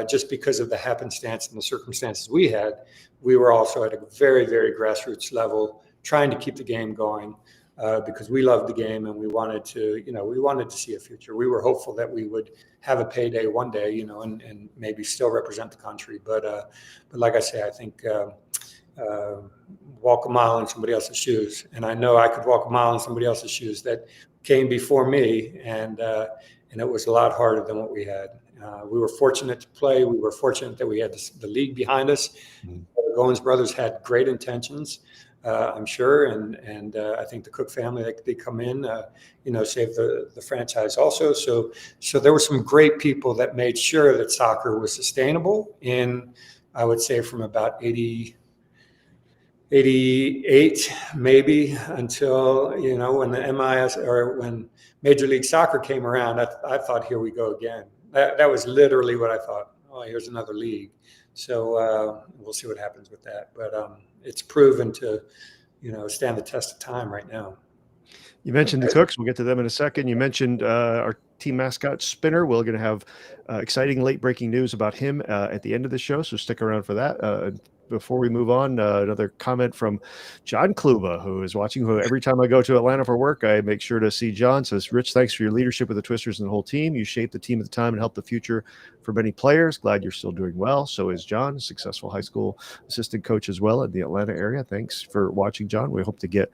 just because of the happenstance and the circumstances we had, we were also at a very, very grassroots level trying to keep the game going because we loved the game and we wanted to see a future. We were hopeful that we would have a payday one day, and maybe still represent the country. But like I say, I think walk a mile in somebody else's shoes. And I know I could walk a mile in somebody else's shoes that came before me, and it was a lot harder than what we had. We were fortunate to play. We were fortunate that we had the league behind us. Mm-hmm. The Goins brothers had great intentions, I'm sure, and I think the Cook family, they come in, saved the franchise also. So there were some great people that made sure that soccer was sustainable in, I would say, from about 88 maybe until when the MIS or when Major League Soccer came around. I thought, here we go again. That was literally what I thought. Oh, here's another league. So we'll see what happens with that. But it's proven to stand the test of time right now. You mentioned the Cooks. We'll get to them in a second. You mentioned our team mascot Spinner. We're going to have exciting late breaking news about him at the end of the show, so stick around for that. Before we move on, another comment from John Kluba, who is watching, who every time I go to Atlanta for work, I make sure to see John. Says, Rich, thanks for your leadership with the Twisters and the whole team. You shaped the team at the time and helped the future for many players. Glad you're still doing well. So is John, a successful high school assistant coach as well in the Atlanta area. Thanks for watching, John. We hope to get,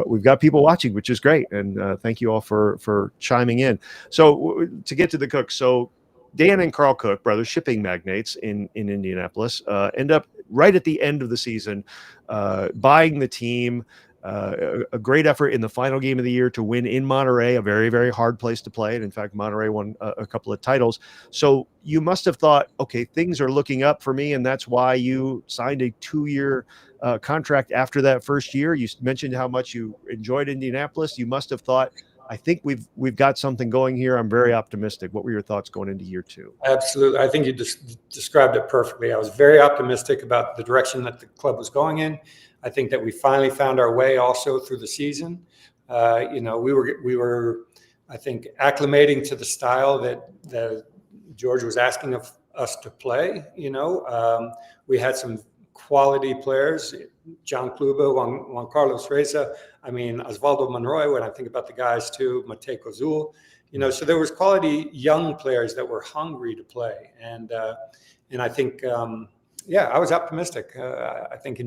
we've got people watching, which is great. And thank you all for chiming in. So to get to the Cooks, so Dan and Carl Cook, brothers, shipping magnates in Indianapolis, end up right at the end of the season buying the team. A great effort in the final game of the year to win in Monterey, a very, very hard place to play. And in fact, Monterey won a couple of titles. So you must have thought, okay, things are looking up for me. And that's why you signed a 2-year contract after that first year. You mentioned how much you enjoyed Indianapolis. You must have thought, I think we've got something going here. I'm very optimistic. What were your thoughts going into year 2? Absolutely. I think you just described it perfectly. I was very optimistic about the direction that the club was going in. I think that we finally found our way also through the season. We were, I think, acclimating to the style that George was asking of us to play. We had some quality players, John Kluba, Juan Carlos Reza. I mean, Osvaldo Monroy, when I think about the guys too, Matej Kozul, so there was quality young players that were hungry to play. And I think, I was optimistic. I think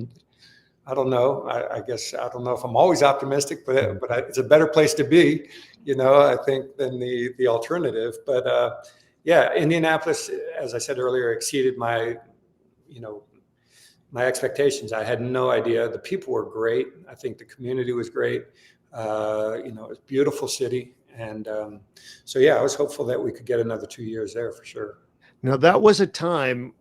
I don't know. I guess I don't know if I'm always optimistic, but it's a better place to be, I think, than the alternative. But Indianapolis, as I said earlier, exceeded my expectations. I had no idea. The people were great. I think the community was great. It was a beautiful city. And I was hopeful that we could get another 2 years there for sure. Now, that was a time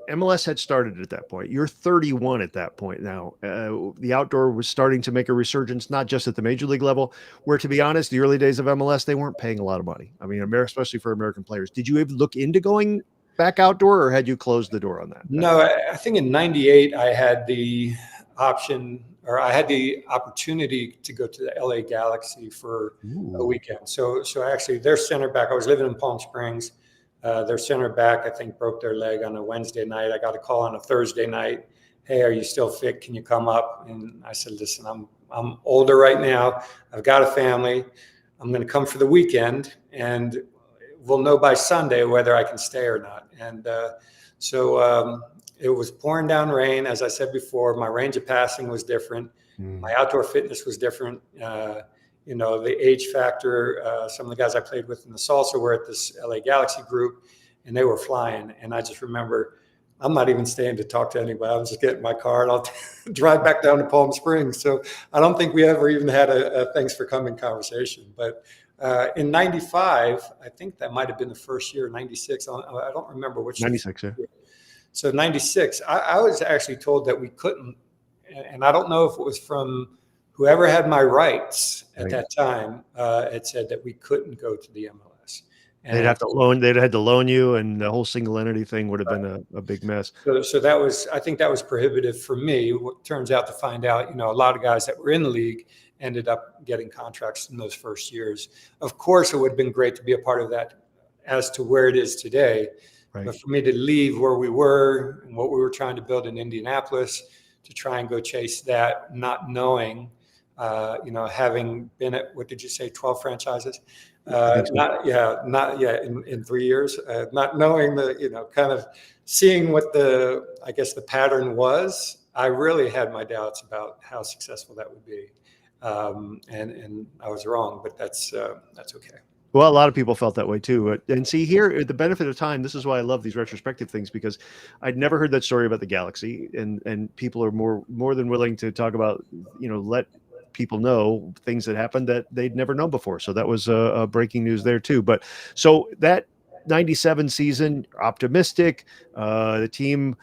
MLS had started at that point. You're 31 at that point now. The outdoor was starting to make a resurgence, not just at the major league level, where, to be honest, the early days of MLS, they weren't paying a lot of money. I mean, especially for American players. Did you even look into going back outdoor, or had you closed the door on that? No, I think in '98 I had the option, or I had the opportunity to go to the LA Galaxy for a weekend. So actually their center back, I was living in Palm Springs. Their center back, I think, broke their leg on a Wednesday night. I got a call on a Thursday night. Hey, are you still fit? Can you come up? And I said, listen, I'm older right now. I've got a family. I'm going to come for the weekend, and we'll know by Sunday whether I can stay or not. And so it was pouring down rain. As I said before, my range of passing was different. My outdoor fitness was different. The age factor, some of the guys I played with in the salsa were at this LA Galaxy group, and they were flying. And I just remember, I'm not even staying to talk to anybody. I'm just getting my car and I'll drive back down to Palm Springs. So I don't think we ever even had a thanks for coming conversation. But in '95, I think that might have been the first year, '96. I don't remember which. '96, yeah. So '96, I was actually told that we couldn't, and I don't know if it was from whoever had my rights at that time. It said that we couldn't go to the MLS. They'd have to loan. They'd had to loan you, and the whole single entity thing would have been a big mess. So that was, I think that was prohibitive for me. What turns out to find out, a lot of guys that were in the league ended up getting contracts in those first years. Of course, it would have been great to be a part of that as to where it is today. Right. But for me to leave where we were and what we were trying to build in Indianapolis to try and go chase that, not knowing, having been at, what did you say, 12 franchises? So. Not in 3 years, not knowing kind of seeing what the pattern was. I really had my doubts about how successful that would be. And I was wrong, but that's okay. Well, a lot of people felt that way too. And see, here, the benefit of time, this is why I love these retrospective things, because I'd never heard that story about the Galaxy, and people are more than willing to talk about, let people know things that happened that they'd never known before. So that was a breaking news there too. But so that 97 season, optimistic, the team,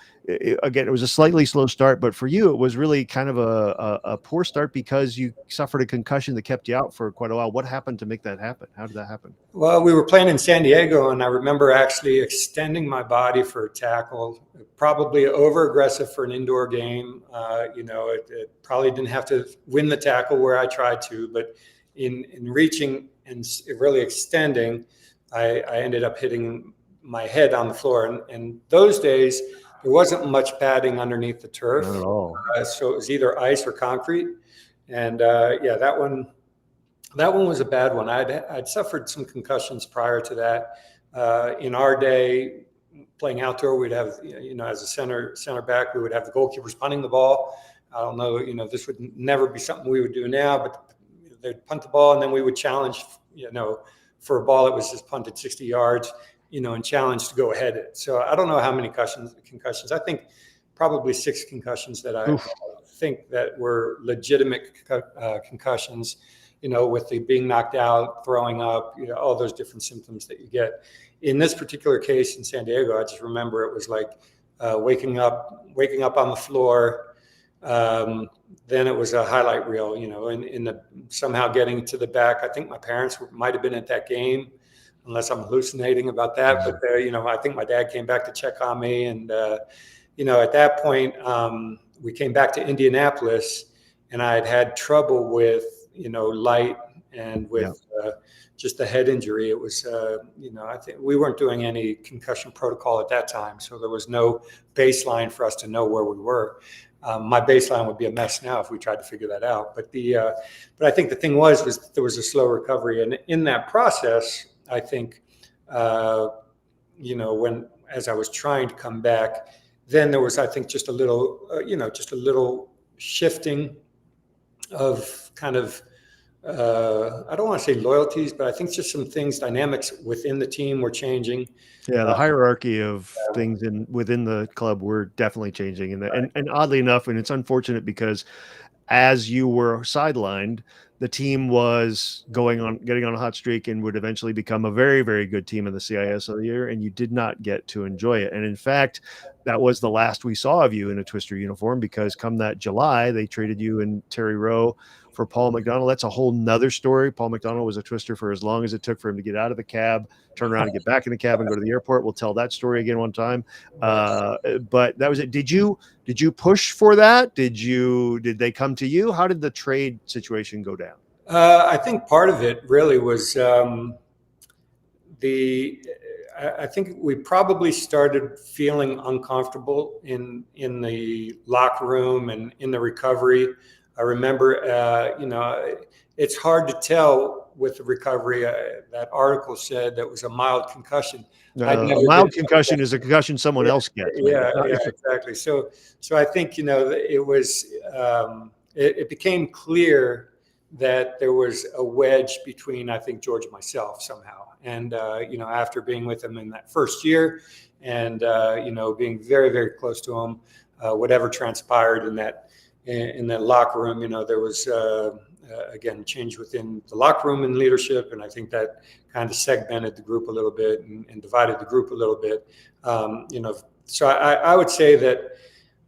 again, it was a slightly slow start, but for you, it was really kind of a poor start because you suffered a concussion that kept you out for quite a while. What happened to make that happen? How did that happen? Well, we were playing in San Diego, and I remember actually extending my body for a tackle, probably over aggressive for an indoor game. It probably didn't have to win the tackle where I tried to, but in reaching and really extending, I ended up hitting my head on the floor. And those days, there wasn't much padding underneath the turf. Not at all. So it was either ice or concrete. And that one was a bad one. I'd suffered some concussions prior to that. In our day, playing outdoor, we'd have, as a center back, we would have the goalkeepers punting the ball. I don't know, this would never be something we would do now, but they'd punt the ball, and then we would challenge, for a ball that was just punted 60 yards, and challenged to go ahead it. So I don't know how many concussions. I think probably 6 concussions that I think that were legitimate concussions, with the being knocked out, throwing up, all those different symptoms that you get. In this particular case in San Diego, I just remember it was like waking up on the floor. Then it was a highlight reel, somehow getting to the back. I think my parents might have been at that game, unless I'm hallucinating about that. But I think my dad came back to check on me, and at that point, we came back to Indianapolis, and I had trouble with light and with just the head injury. It was I think we weren't doing any concussion protocol at that time, so there was no baseline for us to know where we were. My baseline would be a mess now if we tried to figure that out. But I think the thing was there was a slow recovery, and in that process, I think, as I was trying to come back, then there was, I think, just a little shifting of kind of, I don't want to say loyalties, but I think just some things, dynamics within the team were changing. Yeah, the hierarchy of things within the club were definitely changing, and oddly enough, and it's unfortunate because as you were sidelined, the team was getting on a hot streak and would eventually become a very, very good team in the CIS of the year, and you did not get to enjoy it. And in fact, that was the last we saw of you in a Twister uniform, because come that July, they traded you and Terry Rowe for Paul McDonald. That's a whole nother story. Paul McDonald was a Twister for as long as it took for him to get out of the cab, turn around and get back in the cab and go to the airport. We'll tell that story again one time. But that was it. Did you push for that? Did they come to you? How did the trade situation go down? I think part of it really was I think we probably started feeling uncomfortable in the locker room and in the recovery. I remember, it's hard to tell with the recovery. That article said that was a mild concussion. A mild concussion is a concussion someone else gets. Yeah, exactly. So I think, it was, it became clear that there was a wedge between, I think, George and myself somehow. And, after being with him in that first year and, being very, very close to him, whatever transpired in that locker room, there was, again, change within the locker room and leadership. And I think that kind of segmented the group a little bit and divided the group a little bit. So I would say that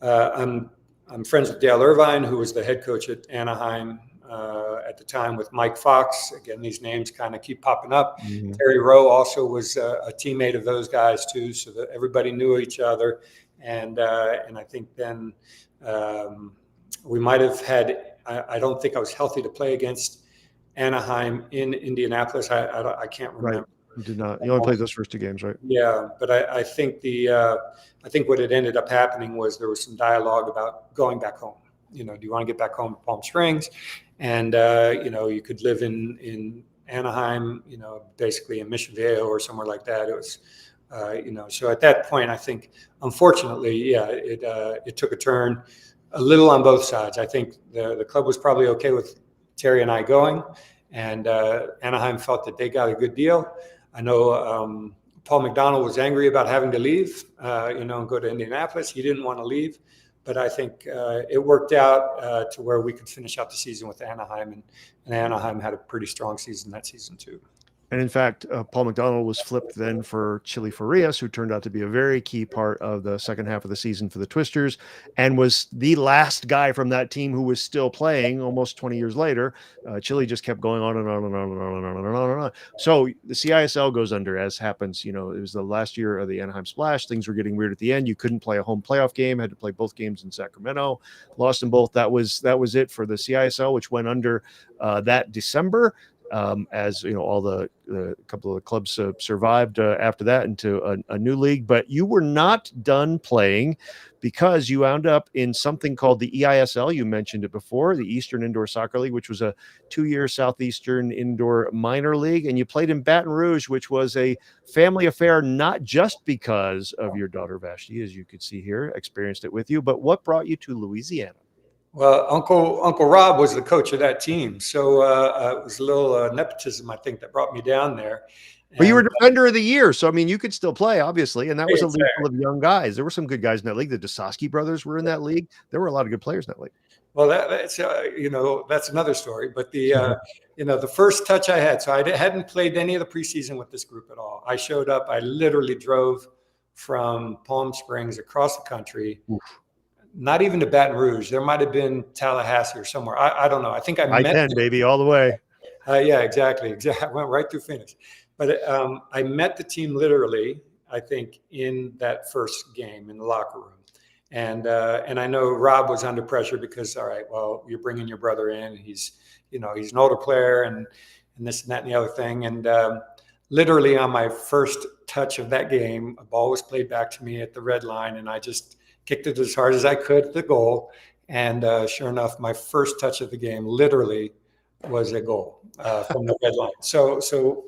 I'm friends with Dale Irvine, who was the head coach at Anaheim at the time with Mike Fox. Again, these names kind of keep popping up. Mhm. Terry Rowe also was a teammate of those guys too, so that everybody knew each other. And I think then we might have had. I don't think I was healthy to play against Anaheim in Indianapolis. I can't Right. remember. You did not. You only played those first two games, right? Yeah, but I think I think what had ended up happening was there was some dialogue about going back home. Do you want to get back home to Palm Springs? And you could live in Anaheim, basically in Mission Viejo or somewhere like that. It was, so at that point, I think, unfortunately, yeah, it took a turn a little on both sides. I think the club was probably okay with Terry and I going, and Anaheim felt that they got a good deal. I know Paul McDonald was angry about having to leave, and go to Indianapolis. He didn't want to leave, but I think it worked out to where we could finish out the season with Anaheim, and Anaheim had a pretty strong season that season too. And in fact, Paul McDonald was flipped then for Chili Farias, who turned out to be a very key part of the second half of the season for the Twisters, and was the last guy from that team who was still playing almost 20 years later. Chili just kept going on and on and on and on and on and on and on. So the CISL goes under, as happens. It was the last year of the Anaheim Splash. Things were getting weird at the end. You couldn't play a home playoff game. Had to play both games in Sacramento. Lost them both. That was it for the CISL, which went under that December. As all the couple of the clubs survived after that into a new league. But you were not done playing, because you wound up in something called the EISL. You mentioned it before, the Eastern Indoor Soccer League, which was a 2-year Southeastern Indoor Minor League. And you played in Baton Rouge, which was a family affair, not just because of your daughter Vashti, as you could see here, experienced it with you, but what brought you to Louisiana? Well, Uncle Rob was the coach of that team, so it was a little nepotism, I think, that brought me down there. But you were defender of the year, so I mean, you could still play, obviously, and that was a league full of young guys. There were some good guys in that league. The Dososky brothers were in that league. There were a lot of good players in that league. Well, that's that's another story. But the first touch I had, so I hadn't played any of the preseason with this group at all. I showed up. I literally drove from Palm Springs across the country. Oof. Not even to Baton Rouge. There might have been Tallahassee or somewhere. I don't know. I think I met I-10, baby, all the way. Yeah, exactly. I went right through Phoenix. But I met the team literally, I think, in that first game in the locker room. And I know Rob was under pressure because, all right, well, you're bringing your brother in. He's an older player and this and that and the other thing. And literally on my first touch of that game, a ball was played back to me at the red line, and I just kicked it as hard as I could at the goal. And sure enough, my first touch of the game literally was a goal from the red line. So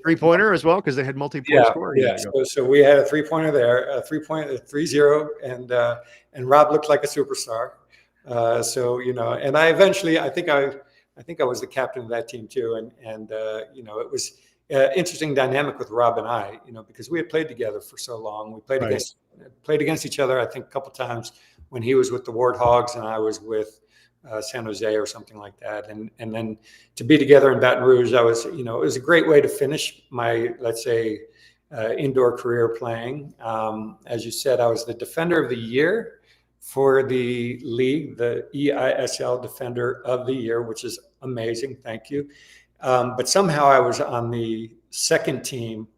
3-pointer as well, because they had multi-point scoring. Yeah. So we had a 3-pointer there, a 3-0, and Rob looked like a superstar. And I eventually, I think I was the captain of that team too, and it was interesting dynamic with Rob and I, because we had played together for so long. We played against each other, I think, a couple times when he was with the Warthogs and I was with San Jose or something like that. And then to be together in Baton Rouge, it was a great way to finish my, let's say, indoor career playing. As you said, I was the defender of the year for the league, the EISL Defender of the Year, which is amazing. Thank you. But somehow I was on the second team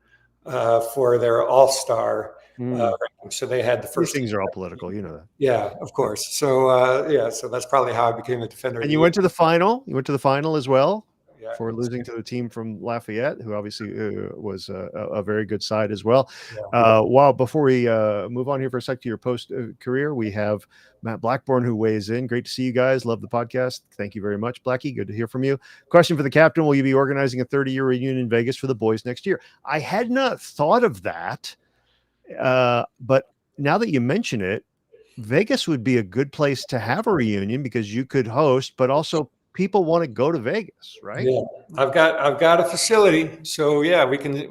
for their all-star ranking. So they had the first. These things are all political, you know that. Yeah, of course. So so that's probably how I became a defender. And you went to the final. You went to the final as well. Yeah, for losing to the team from Lafayette, who obviously was a very good side as well. Yeah. Before we move on here for a sec to your post career, we have Matt Blackburn who weighs in. Great to see you guys. Love the podcast. Thank you very much, Blackie. Good to hear from you. Question for the captain: will you be organizing a 30-year reunion in Vegas for the boys next year? I had not thought of that, but now that you mention it, Vegas would be a good place to have a reunion because you could host, but also people want to go to Vegas, right? Yeah, I've got a facility, so yeah, we can.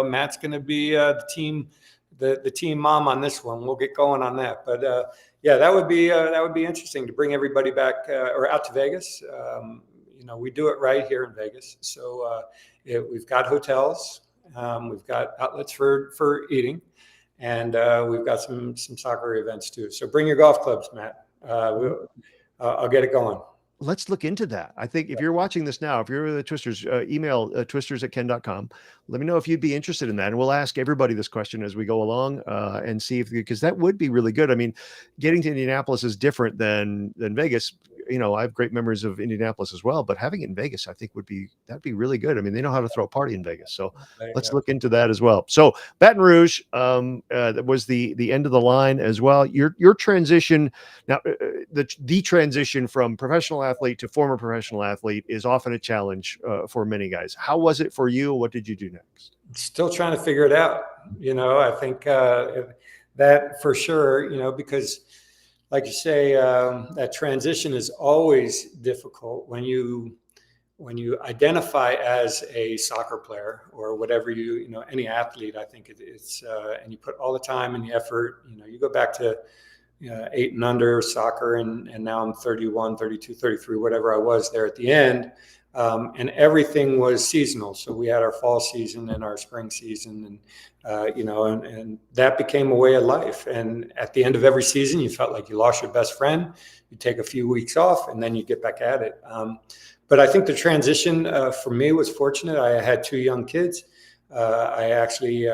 Matt's going to be the team mom on this one. We'll get going on that, but that would be interesting to bring everybody back or out to Vegas. We do it right here in Vegas, so we've got hotels, we've got outlets for eating, and we've got some soccer events too. So bring your golf clubs, Matt. I'll get it going. let's look into that. I think if you're watching this now, if you're the Twisters, email twisters@ken.com. Let me know if you'd be interested in that. And we'll ask everybody this question as we go along and see if, because that would be really good. I mean, getting to Indianapolis is different than Vegas. I have great memories of Indianapolis as well, but having it in Vegas, I think that'd be really good. I mean, they know how to throw a party in Vegas. So let's look into that as well. So Baton Rouge, that was the end of the line as well. Your transition now, the transition from professional athlete to former professional athlete is often a challenge for many guys. How was it for you? What did you do next? Still trying to figure it out. I think that for sure, because like you say, that transition is always difficult when you identify as a soccer player or whatever any athlete. I think it's and you put all the time and the effort. You go back to 8 and under soccer, and now I'm 31, 32, 33, whatever I was there at the end. And everything was seasonal. So we had our fall season and our spring season, and and that became a way of life. And at the end of every season, you felt like you lost your best friend. You take a few weeks off, and then you get back at it. But I think the transition for me was fortunate. I had 2 young kids. I actually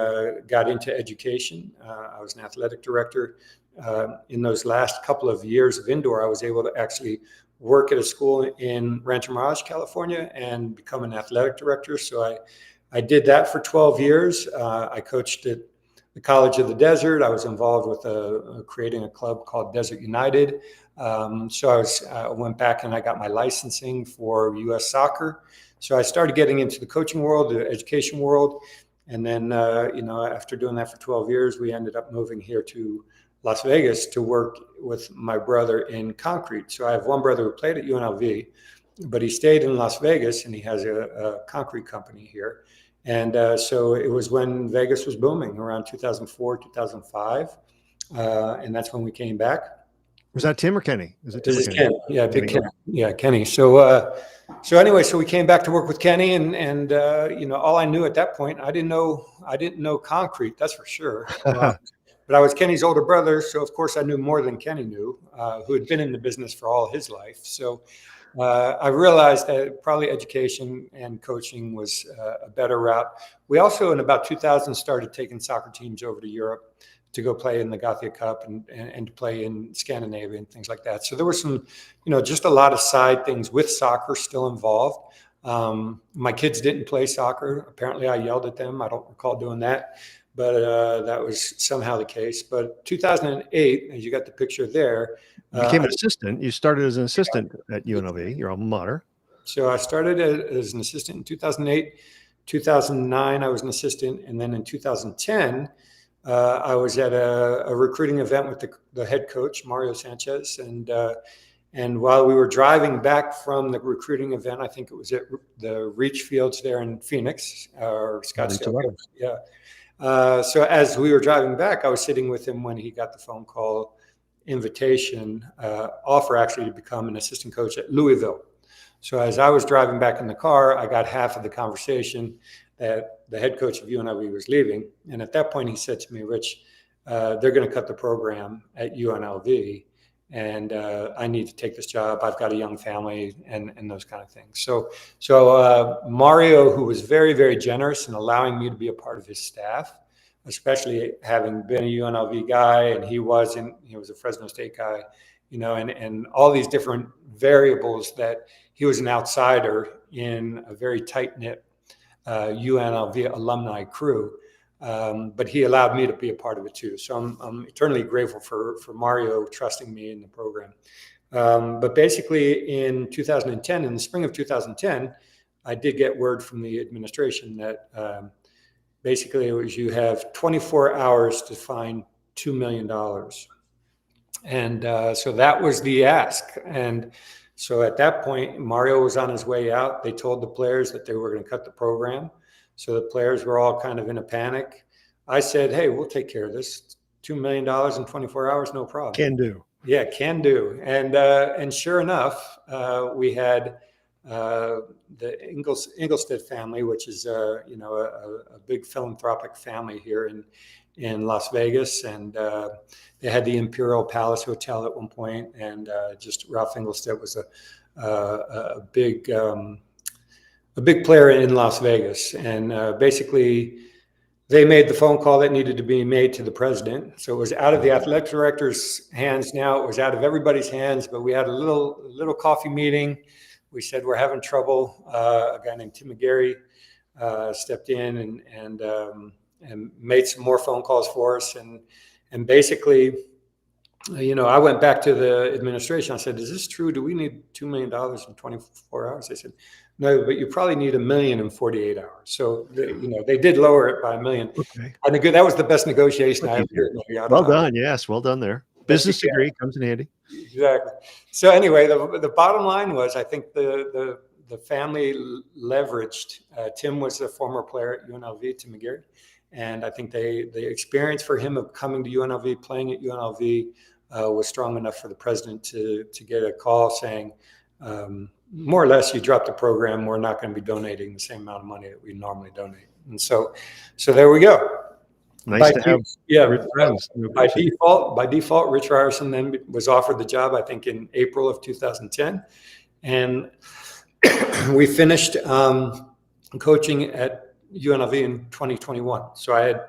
got into education. I was an athletic director. In those last couple of years of indoor, I was able to actually work at a school in Rancho Mirage, California, and become an athletic director. So I did that for 12 years. I coached at the College of the Desert. I was involved with creating a club called Desert United. So I went back and I got my licensing for U.S. soccer. So I started getting into the coaching world, the education world. And then, after doing that for 12 years, we ended up moving here to Las Vegas to work with my brother in concrete. So I have one brother who played at UNLV, but he stayed in Las Vegas, and he has a concrete company here. And so it was when Vegas was booming around 2004, 2005. And that's when we came back. Was that Tim or Kenny? Is it Tim This or is Kenny? Ken. Yeah, big Kenny. Yeah, Kenny. So anyway, so we came back to work with Kenny, and all I knew at that point, I didn't know concrete, that's for sure. But I was Kenny's older brother, so of course I knew more than Kenny knew, who had been in the business for all his life. So I realized that probably education and coaching was a better route. We also, in about 2000, started taking soccer teams over to Europe to go play in the Gothia Cup and to play in Scandinavia and things like that. So there were some, just a lot of side things with soccer still involved. My kids didn't play soccer. Apparently I yelled at them. I don't recall doing that, but that was somehow the case. But 2008, as you got the picture there. You became an assistant. You started as an assistant at UNLV, your alma mater. So I started as an assistant in 2008. 2009, I was an assistant. And then in 2010, I was at a recruiting event with the head coach, Mario Sanchez. And while we were driving back from the recruiting event, I think it was at the Reach Fields there in Phoenix or Scottsdale. Yeah. So as we were driving back, I was sitting with him when he got the phone call invitation offer actually to become an assistant coach at Louisville. So as I was driving back in the car, I got half of the conversation that the head coach of UNLV was leaving. And at that point, he said to me, Rich, they're going to cut the program at UNLV, and I need to take this job. I've got a young family and those kind of things. So Mario, who was very, very generous in allowing me to be a part of his staff, especially having been a UNLV guy, and he was a Fresno State guy, and all these different variables that he was an outsider in a very tight-knit UNLV alumni crew. But he allowed me to be a part of it too. So I'm eternally grateful for Mario trusting me in the program. But basically in 2010, in the spring of 2010, I did get word from the administration that basically it was, you have 24 hours to find $2 million. And so that was the ask. And so at that point, Mario was on his way out. They told the players that they were going to cut the program. So the players were all kind of in a panic. I said, hey, we'll take care of this. $2 million in 24 hours, no problem. Can do. Yeah, can do. And sure enough, we had the Engelstad family, which is a big philanthropic family here in Las Vegas, and they had the Imperial Palace Hotel at one point, and just Ralph Engelstad was a big player in Las Vegas. And basically, they made the phone call that needed to be made to the president. So it was out of the athletic director's hands now. It was out of everybody's hands. But we had a little coffee meeting. We said we're having trouble. A guy named Tim McGarry stepped in and made some more phone calls for us. And basically, I went back to the administration. I said, "Is this true? Do we need $2 million in 24 hours?" They said, "No, but you probably need $1 million in 48 hours." So they did lower it by $1 million. Okay. I think that was the best negotiation I ever did. Well done. Yes, well done there. Business degree comes in handy. Exactly. So anyway, the bottom line was, I think the family leveraged. Tim was a former player at UNLV, Tim McGarry, and I think the experience for him of coming to UNLV, playing at UNLV, was strong enough for the president to get a call saying, more or less, you dropped the program, we're not going to be donating the same amount of money that we normally donate. And so there we go. Nice to have rich friends. By default, Rich Ryerson then was offered the job, I think, in April of 2010. And we finished coaching at UNLV in 2021. So I had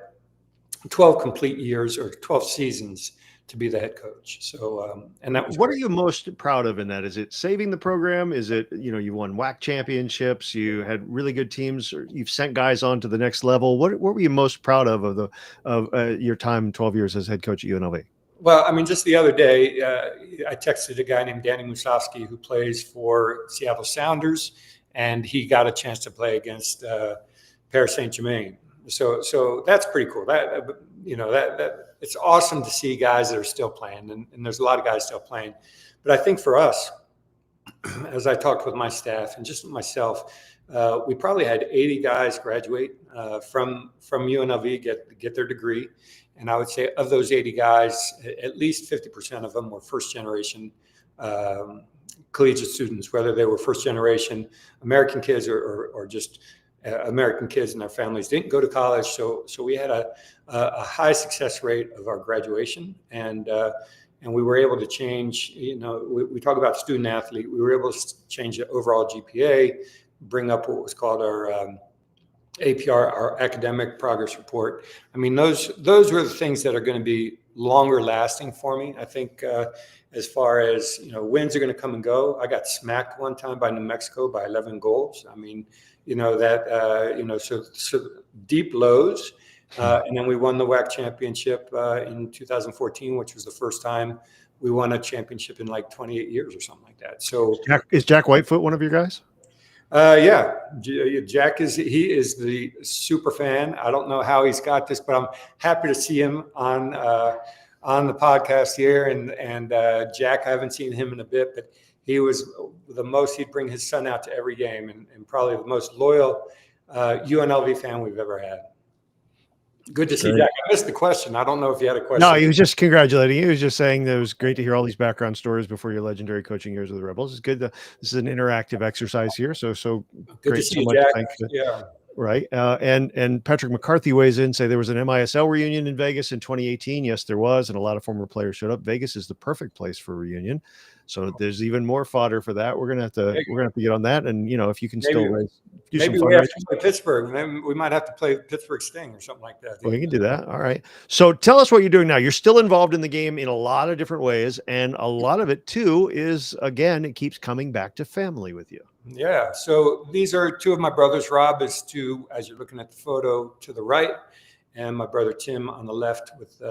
12 complete years, or 12 seasons, to be the head coach. So, and that was what are you most proud of in that? Is it saving the program? Is it, you won WAC championships, you had really good teams, or you've sent guys on to the next level? What were you most proud of your time, 12 years as head coach at UNLV? Well, I mean, just the other day, I texted a guy named Danny Musovsky, who plays for Seattle Sounders, and he got a chance to play against Paris Saint-Germain. So that's pretty cool. That it's awesome to see guys that are still playing, and there's a lot of guys still playing. But I think for us, as I talked with my staff and just myself, we probably had 80 guys graduate from UNLV, get their degree. And I would say of those 80 guys, at least 50% of them were first generation collegiate students, whether they were first generation American kids or just American kids and their families didn't go to college. So we had a high success rate of our graduation, and we were able to change. We talk about student athlete. We were able to change the overall GPA, bring up what was called our APR, our academic progress report. I mean, those were the things that are going to be longer lasting for me. I think as far as wins are going to come and go. I got smacked one time by New Mexico by 11 goals. I mean, so deep lows. And then we won the WAC championship in 2014, which was the first time we won a championship in like 28 years or something like that. So is Jack Whitefoot one of your guys? Yeah, Jack is the super fan. I don't know how he's got this, but I'm happy to see him on the podcast here. And Jack, I haven't seen him in a bit, but he was the most. He'd bring his son out to every game, and probably the most loyal UNLV fan we've ever had. Good to see Jack. I missed the question. I don't know if you had a question. No, he was just congratulating you. He was just saying that it was great to hear all these background stories before your legendary coaching years with the Rebels. It's good. This is an interactive exercise here. So good great. To see so you, much. Jack. Yeah. Right. And Patrick McCarthy weighs in, say there was an MISL reunion in Vegas in 2018. Yes, there was. And a lot of former players showed up. Vegas is the perfect place for a reunion. So there's even more fodder for that. We're gonna have to get on that. And if you can still raise, maybe we have to play Pittsburgh. Maybe we might have to play Pittsburgh Sting or something like that. Well, we can do that. All right. So tell us what you're doing now. You're still involved in the game in a lot of different ways, and a lot of it too is, again, it keeps coming back to family with you. Yeah. So these are two of my brothers. Rob is as you're looking at the photo, to the right, and my brother Tim on the left. With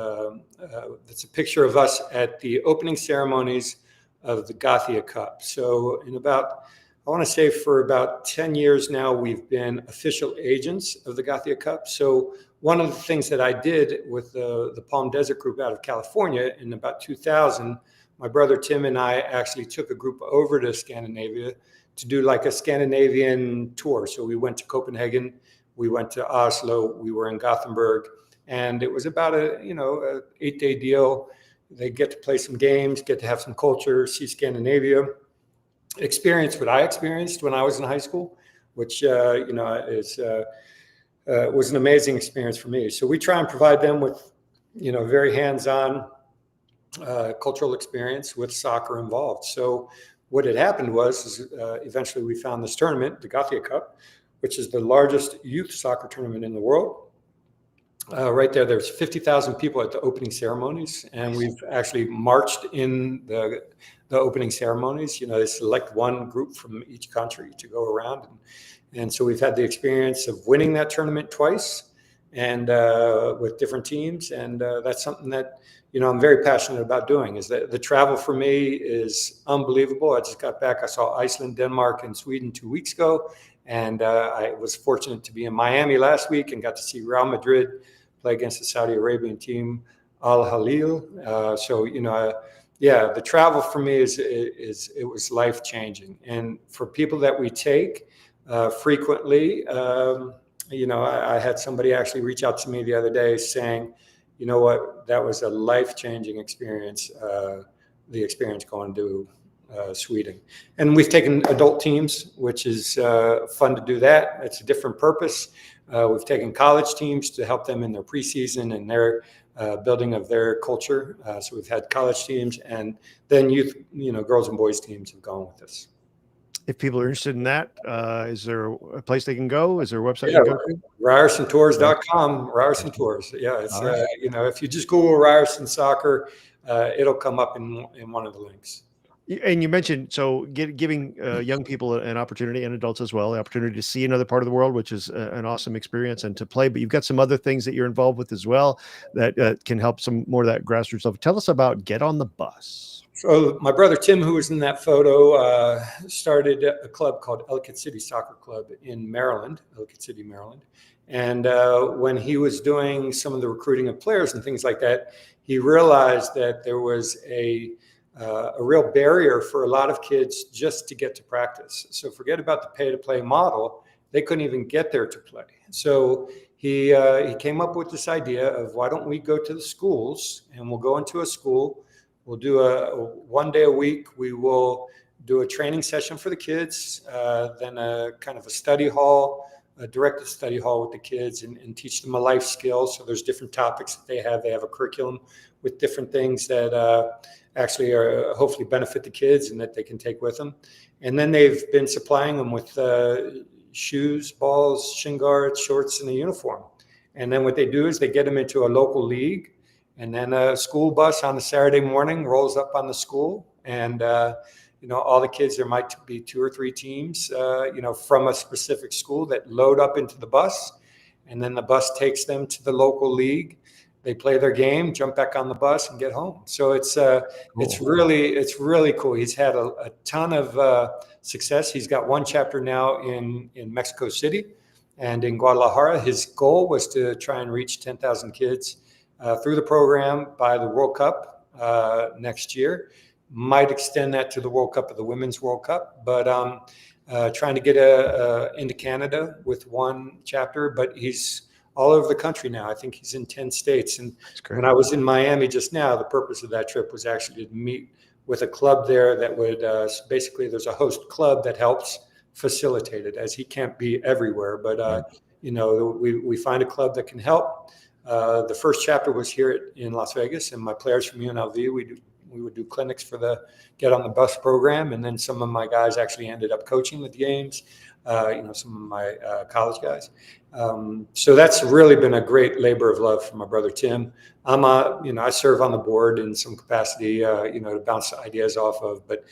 it's a picture of us at the opening ceremonies of the Gothia Cup. So I want to say for about 10 years now, we've been official agents of the Gothia Cup. So one of the things that I did with the Palm Desert group out of California in about 2000, my brother Tim and I actually took a group over to Scandinavia to do like a Scandinavian tour. So we went to Copenhagen, we went to Oslo, we were in Gothenburg, and it was about a 8-day deal. They get to play some games, get to have some culture, see Scandinavia, experience what I experienced when I was in high school, which was an amazing experience for me. So we try and provide them with very hands-on cultural experience with soccer involved. So what had happened was eventually we found this tournament, the Gothia Cup, which is the largest youth soccer tournament in the world. Right there's 50,000 people at the opening ceremonies, and we've actually marched in the opening ceremonies. You know, they select one group from each country to go around, and so we've had the experience of winning that tournament twice, and with different teams, and that's something that, you know, I'm very passionate about doing. Is that the travel for me is unbelievable. I just got back. I saw Iceland, Denmark, and Sweden 2 weeks ago, and I was fortunate to be in Miami last week and got to see Real Madrid play against the Saudi Arabian team, Al Hilal. So, you know, yeah, the travel for me it was life changing. And for people that we take frequently, you know, I had somebody actually reach out to me the other day saying, you know what, that was a life changing experience. The experience going to Sweden. And we've taken adult teams, which is fun to do that. It's a different purpose. We've taken college teams to help them in their preseason and their building of their culture. So we've had college teams, and then youth, you know, girls and boys teams have gone with us. If people are interested in that, is there a place they can go? Is there a website Yeah, you can go to? RyersonTours.com, Ryerson Tours. Yeah, it's, All right. you know, if you just Google Ryerson Soccer, it'll come up in one of the links. And you mentioned, so giving young people an opportunity, and adults as well, the opportunity to see another part of the world, which is an awesome experience, and to play. But you've got some other things that you're involved with as well that can help some more of that grassroots level. Tell us about Get on the Bus. So my brother Tim, who was in that photo, started a club called Ellicott City Soccer Club in Maryland, Ellicott City, Maryland. And when he was doing some of the recruiting of players and things like that, he realized that there was a real barrier for a lot of kids just to get to practice. So forget about the pay-to-play model. They couldn't even get there to play. So he came up with this idea of, why don't we go to the schools, and we'll go into a school. We'll do a 1 day a week. We will do a training session for the kids, then a kind of a study hall, a directed study hall with the kids, and teach them a life skill. So there's different topics that they have. They have a curriculum with different things that actually are hopefully benefit the kids and that they can take with them. And then they've been supplying them with shoes, balls, shin guards, shorts, and a uniform. And then what they do is they get them into a local league, and then a school bus on a Saturday morning rolls up on the school, and you know, all the kids, there might be 2 or 3 teams, you know, from a specific school that load up into the bus, and then the bus takes them to the local league. They play their game, jump back on the bus, and get home. So it's really cool. He's had a ton of success. He's got one chapter now in Mexico City and in Guadalajara. His goal was to try and reach 10,000 kids through the program by the World Cup next year. Might extend that to the World Cup of the Women's World Cup, but trying to get into Canada with one chapter. But he's all over the country now. I think he's in 10 states. And when I was in Miami just now, the purpose of that trip was actually to meet with a club there that would basically, there's a host club that helps facilitate it, as he can't be everywhere. But, you know, we find a club that can help. The first chapter was here in Las Vegas, and my players from UNLV, we would do clinics for the Get on the Bus program. And then some of my guys actually ended up coaching the games, you know, some of my college guys. So that's really been a great labor of love for my brother, Tim. You know, I serve on the board in some capacity, you know, to bounce ideas off of, but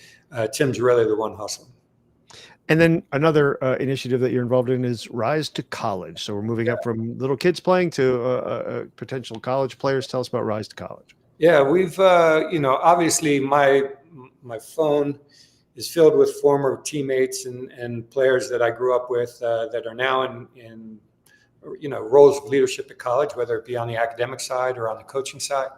Tim's really the one hustling. And then another initiative that you're involved in is Rise to College. So we're moving up from little kids playing to potential college players. Tell us about Rise to College. Yeah, we've, you know, obviously my phone is filled with former teammates and players that I grew up with that are now in you know, roles of leadership at college, whether it be on the academic side or on the coaching side.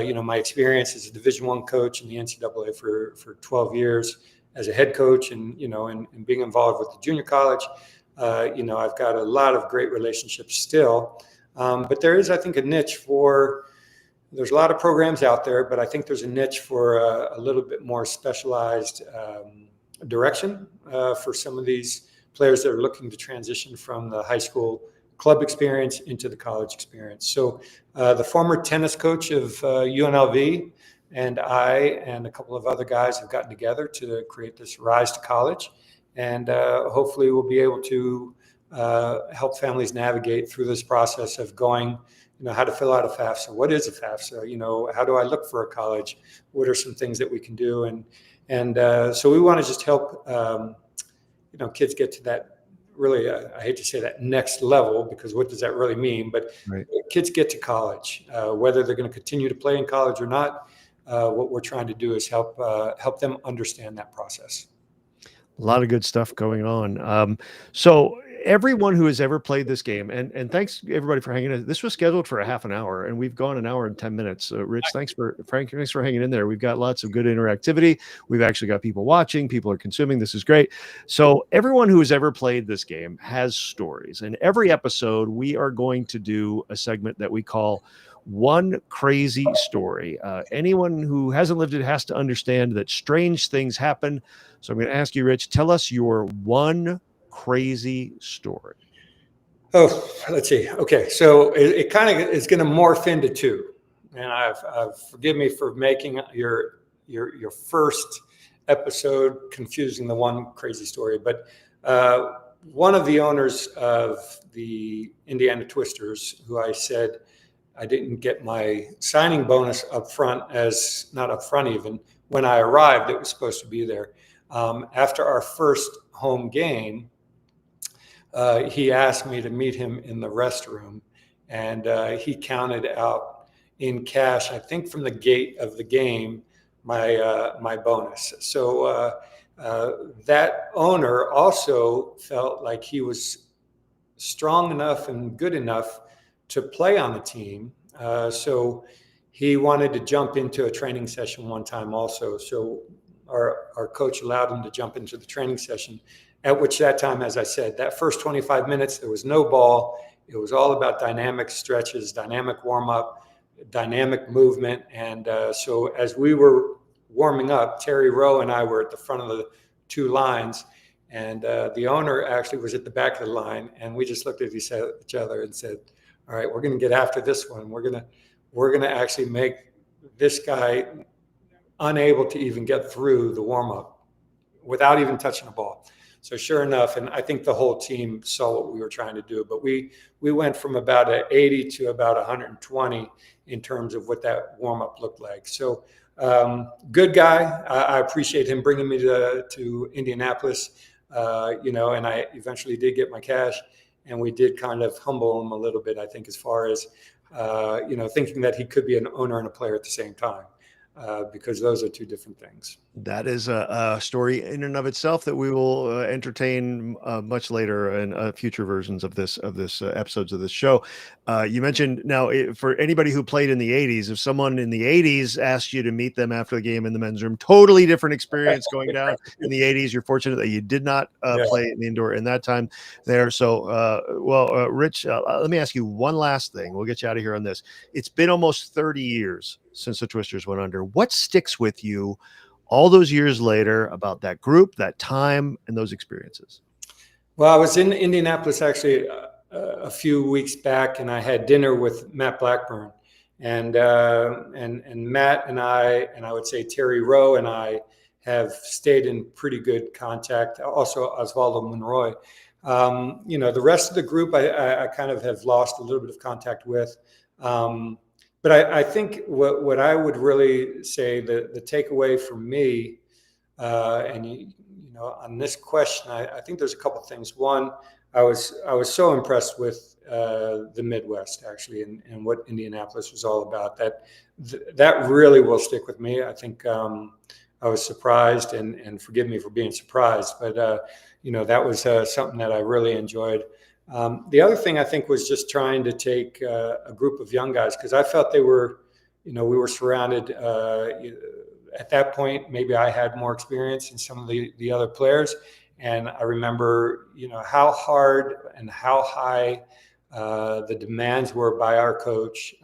You know, my experience as a Division I coach in the NCAA for 12 years as a head coach, and, you know, and being involved with the junior college, you know, I've got a lot of great relationships still. But there is, I think, a niche there's a lot of programs out there, but I think there's a niche for a little bit more specialized direction for some of these players that are looking to transition from the high school club experience into the college experience. So the former tennis coach of UNLV and I and a couple of other guys have gotten together to create this Rise to College, and hopefully we'll be able to help families navigate through this process of going, how to fill out a FAFSA. What is a FAFSA? How do I look for a college? What are some things that we can do? And so we want to just help, kids get to that really, I hate to say that next level, because what does that really mean? But Right. kids get to college, whether they're going to continue to play in college or not. What we're trying to do is help them understand that process. A lot of good stuff going on. So everyone who has ever played this game, and thanks everybody for hanging in. This was scheduled for a half an hour, and we've gone an hour and 10 minutes. Rich, thanks for hanging in there. We've got lots of good interactivity. We've actually got people watching, people are consuming. This is great. So everyone who has ever played this game has stories, and every episode we are going to do a segment that we call One Crazy Story. Anyone who hasn't lived it has to understand that strange things happen. So I'm going to ask you, Rich, tell us your one crazy story. Oh, let's see. Okay, so it kind of is going to morph into two, and I've forgive me for making your first episode confusing the one crazy story, but one of the owners of the Indiana Twisters, who I said I didn't get my signing bonus up front, as not up front even when I arrived, it was supposed to be there. After our first home game, he asked me to meet him in the restroom, and he counted out in cash, I think from the gate of the game, my bonus. So that owner also felt like he was strong enough and good enough to play on the team. So he wanted to jump into a training session one time also. So our coach allowed him to jump into the training session, at which that time, as I said, that first 25 minutes, there was no ball. It was all about dynamic stretches, dynamic warm-up, dynamic movement. And so as we were warming up, Terry Rowe and I were at the front of the two lines, and the owner actually was at the back of the line, and we just looked at each other and said, all right, we're going to get after this one. We're going to actually make this guy unable to even get through the warm-up without even touching the ball. So sure enough, and I think the whole team saw what we were trying to do, but we went from about an 80 to about 120 in terms of what that warm-up looked like. So good guy. I appreciate him bringing me to Indianapolis, and I eventually did get my cash, and we did kind of humble him a little bit, I think, as far as, thinking that he could be an owner and a player at the same time. Because those are two different things. That is a story in and of itself that we will entertain much later in future versions of this episodes of this show. You mentioned now, for anybody who played in the 80s, if someone in the 80s asked you to meet them after the game in the men's room, totally different experience going down in the 80s. You're fortunate that you did not play in the indoor in that time there. So, Rich, let me ask you one last thing. We'll get you out of here on this. It's been almost 30 years since the Twisters went under. What sticks with you all those years later about that group, that time, and those experiences? Well, I was in Indianapolis actually a few weeks back, and I had dinner with Matt Blackburn, and Matt and I would say Terry Rowe and I have stayed in pretty good contact. Also, Osvaldo Monroy. The rest of the group I kind of have lost a little bit of contact with. But I think what I would really say, the takeaway for me, on this question, I think there's a couple of things. One, I was so impressed with the Midwest actually, and what Indianapolis was all about. That really will stick with me. I think I was surprised, and forgive me for being surprised, but that was something that I really enjoyed. The other thing I think was just trying to take a group of young guys, because I felt they were, we were surrounded at that point. Maybe I had more experience than some of the other players. And I remember, how hard and how high the demands were by our coach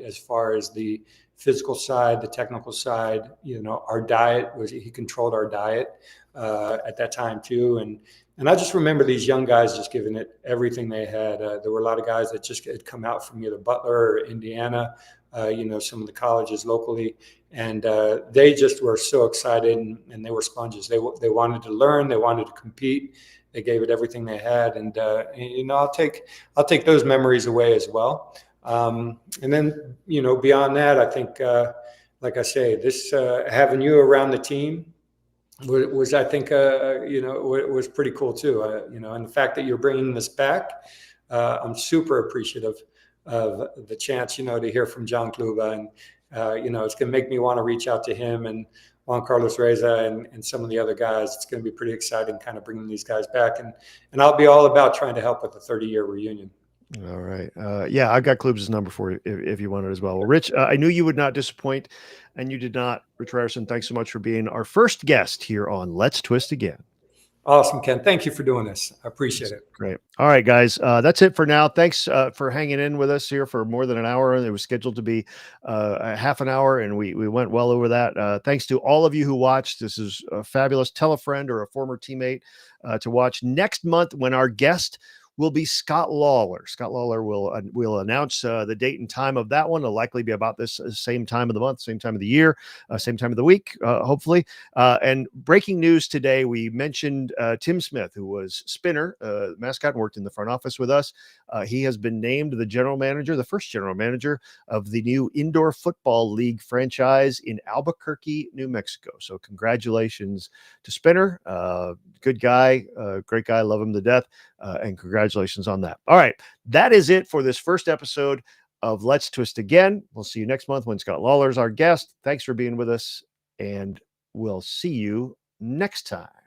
as far as the physical side, the technical side. Our diet he controlled our diet at that time too. And I just remember these young guys just giving it everything they had. There were a lot of guys that just had come out from either Butler or Indiana, some of the colleges locally. And they just were so excited, and they were sponges. They wanted to learn, they wanted to compete. They gave it everything they had, and I'll take those memories away as well. And then beyond that, I think, like I say, this having you around the team was I think was pretty cool too. And the fact that you're bringing this back, I'm super appreciative of the chance to hear from John Kluba, and it's going to make me want to reach out to him and Juan Carlos Reza and some of the other guys. It's going to be pretty exciting, kind of bringing these guys back, and I'll be all about trying to help with the 30-year reunion. All right. Yeah, I've got Klub's number for you if you want it as well. Well, Rich, I knew you would not disappoint, and you did not. Rich Ryerson, thanks so much for being our first guest here on Let's Twist Again. Awesome, Ken. Thank you for doing this. I appreciate it. Great. All right, guys. That's it for now. Thanks for hanging in with us here for more than an hour. It was scheduled to be a half an hour, and we went well over that. Thanks to all of you who watched. This is fabulous. Tell a friend or a former teammate to watch next month when our guest will be Scott Lawler. Scott Lawler will announce the date and time of that one. It'll likely be about this same time of the month, same time of the year, same time of the week, hopefully. And breaking news today, we mentioned Tim Smith, who was spinner, mascot, and worked in the front office with us. He has been named the first general manager of the new Indoor Football League franchise in Albuquerque, New Mexico. So congratulations to Spinner. Good guy, great guy, love him to death. And congratulations on that. All right. That is it for this first episode of Let's Twist Again. We'll see you next month when Scott Lawler is our guest. Thanks for being with us, and we'll see you next time.